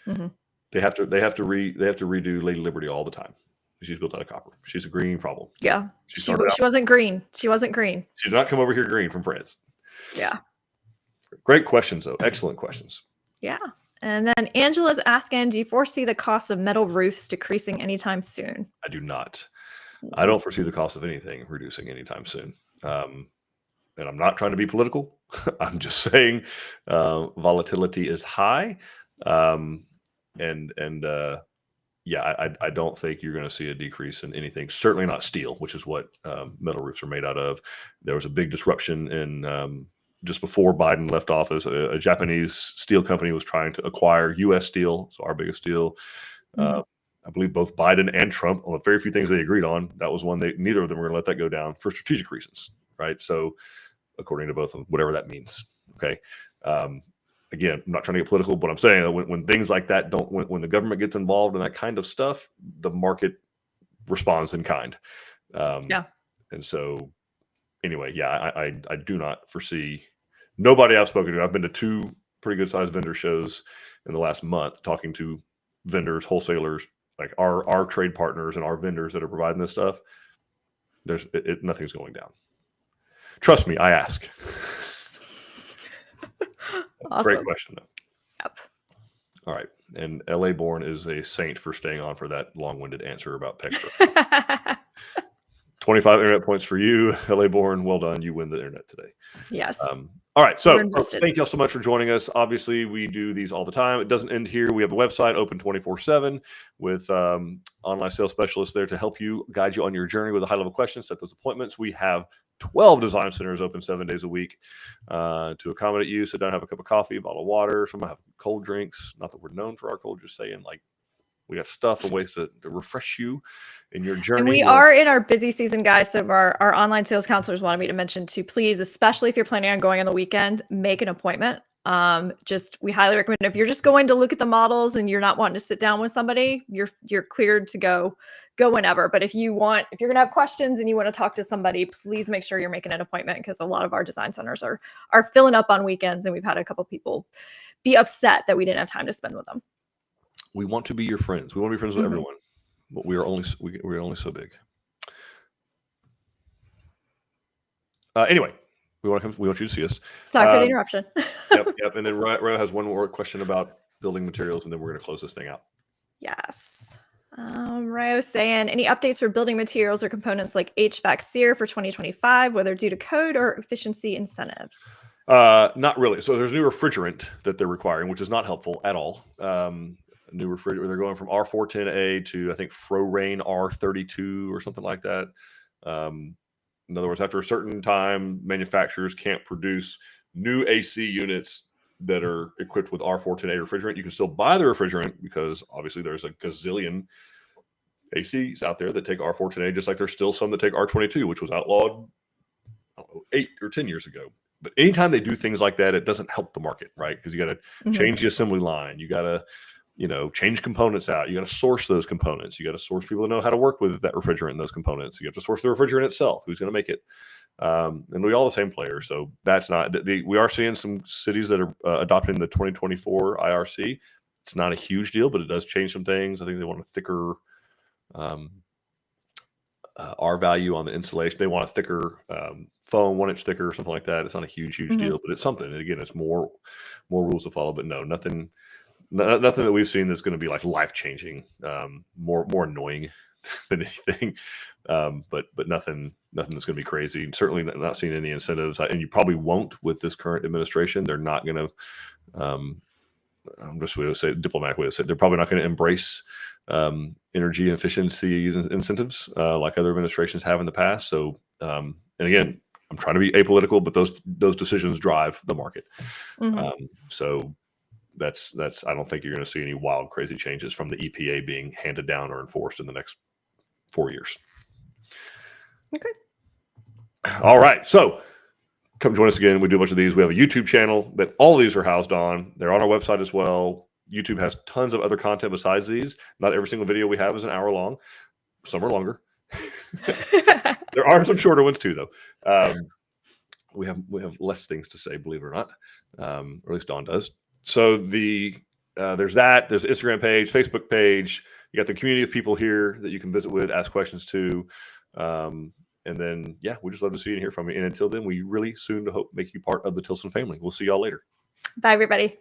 Mm-hmm. They have to redo Lady Liberty all the time. She's built out of copper. She's a green problem. Yeah. She wasn't green. She did not come over here green from France. Yeah. Great questions, though. Excellent questions. Yeah. And then Angela's asking, do you foresee the cost of metal roofs decreasing anytime soon? I do not. I don't foresee the cost of anything reducing anytime soon. And I'm not trying to be political. I'm just saying volatility is high. I don't think you're going to see a decrease in anything. Certainly not steel, which is what metal roofs are made out of. There was a big disruption in just before Biden left office. A Japanese steel company was trying to acquire U.S. steel, so our biggest steel. I believe both Biden and Trump, on very few things they agreed on, that was one neither of them were going to let that go down for strategic reasons, right? So, according to both of them, whatever that means. Okay. Again, I'm not trying to get political, but I'm saying that when things like that when the government gets involved in that kind of stuff, the market responds in kind. And so, anyway, I do not foresee. Nobody I've spoken to. I've been to 2 pretty good sized vendor shows in the last month, talking to vendors, wholesalers, like our trade partners and our vendors that are providing this stuff. Nothing's going down. Trust me, I ask. Awesome. Great question, though. Yep. All right. And LA Born is a saint for staying on for that long-winded answer about PEX. 25 internet points for you, LA Born. Well done. You win the internet today. Yes. All right. So thank you all so much for joining us. Obviously, we do these all the time. It doesn't end here. We have a website open 24/7 with online sales specialists there to help you, guide you on your journey with a high-level question, set those appointments. We have 12 design centers open 7 days a week to accommodate you. Sit down, have a cup of coffee, a bottle of water. Some have cold drinks. Not that we're known for our cold, just saying, like, we got stuff and ways to refresh you in your journey. And we are in our busy season, guys. So our online sales counselors wanted me to mention too, please, especially if you're planning on going on the weekend, make an appointment. We highly recommend, if you're just going to look at the models and you're not wanting to sit down with somebody, you're cleared to go whenever. But if you're going to have questions and you want to talk to somebody, please make sure you're making an appointment, because a lot of our design centers are filling up on weekends, and we've had a couple people be upset that we didn't have time to spend with them. We want to be your friends. We want to be friends with everyone, but we're only so big. Anyway, we want you to see us. Sorry for the interruption. Yep. And then Ro has one more question about building materials, and then we're going to close this thing out. Yes. Ro saying, any updates for building materials or components like HVAC SEER for 2025, whether due to code or efficiency incentives? Not really. So there's a new refrigerant that they're requiring, which is not helpful at all. New refrigerant. They're going from R410A to, I think, Propane R32 or something like that. In other words, after a certain time, manufacturers can't produce new AC units that are equipped with R410A refrigerant. You can still buy the refrigerant, because obviously there's a gazillion ACs out there that take R410A, just like there's still some that take R22, which was outlawed, I don't know, 8 or 10 years ago. But anytime they do things like that, it doesn't help the market, right? Because you got to change the assembly line. You got to, change components out. You got to source those components. You got to source people that know how to work with that refrigerant and those components. You have to source the refrigerant itself. Who's going to make it? And we all the same players. So that's not we are seeing some cities that are adopting the 2024 IRC. It's not a huge deal, but it does change some things. I think they want a thicker R value on the insulation. They want a thicker foam, 1 inch thicker or something like that. It's not a huge deal, but it's something. And again, it's more rules to follow. But no, nothing that we've seen that's going to be like life changing. More annoying than anything. But nothing that's going to be crazy. Certainly not seeing any incentives, and you probably won't with this current administration. They're not going to. I'm just going to say diplomatic way to say they're probably not going to embrace energy efficiency incentives like other administrations have in the past. So, and again, I'm trying to be apolitical, but those decisions drive the market. So that's I don't think you're going to see any wild, crazy changes from the EPA being handed down or enforced in the next 4 years. Okay. All right. So come join us again. We do a bunch of these. We have a YouTube channel that all of these are housed on. They're on our website as well. YouTube has tons of other content besides these. Not every single video we have is an hour long. Some are longer. There are some shorter ones too, though. We have less things to say, believe it or not, or at least Dawn does. So there's that. There's an Instagram page, Facebook page. You got the community of people here that you can visit with, ask questions to. And then, yeah, we just love to see you and hear from you. And until then, we really soon hope make you part of the Tilson family. We'll see y'all later. Bye, everybody.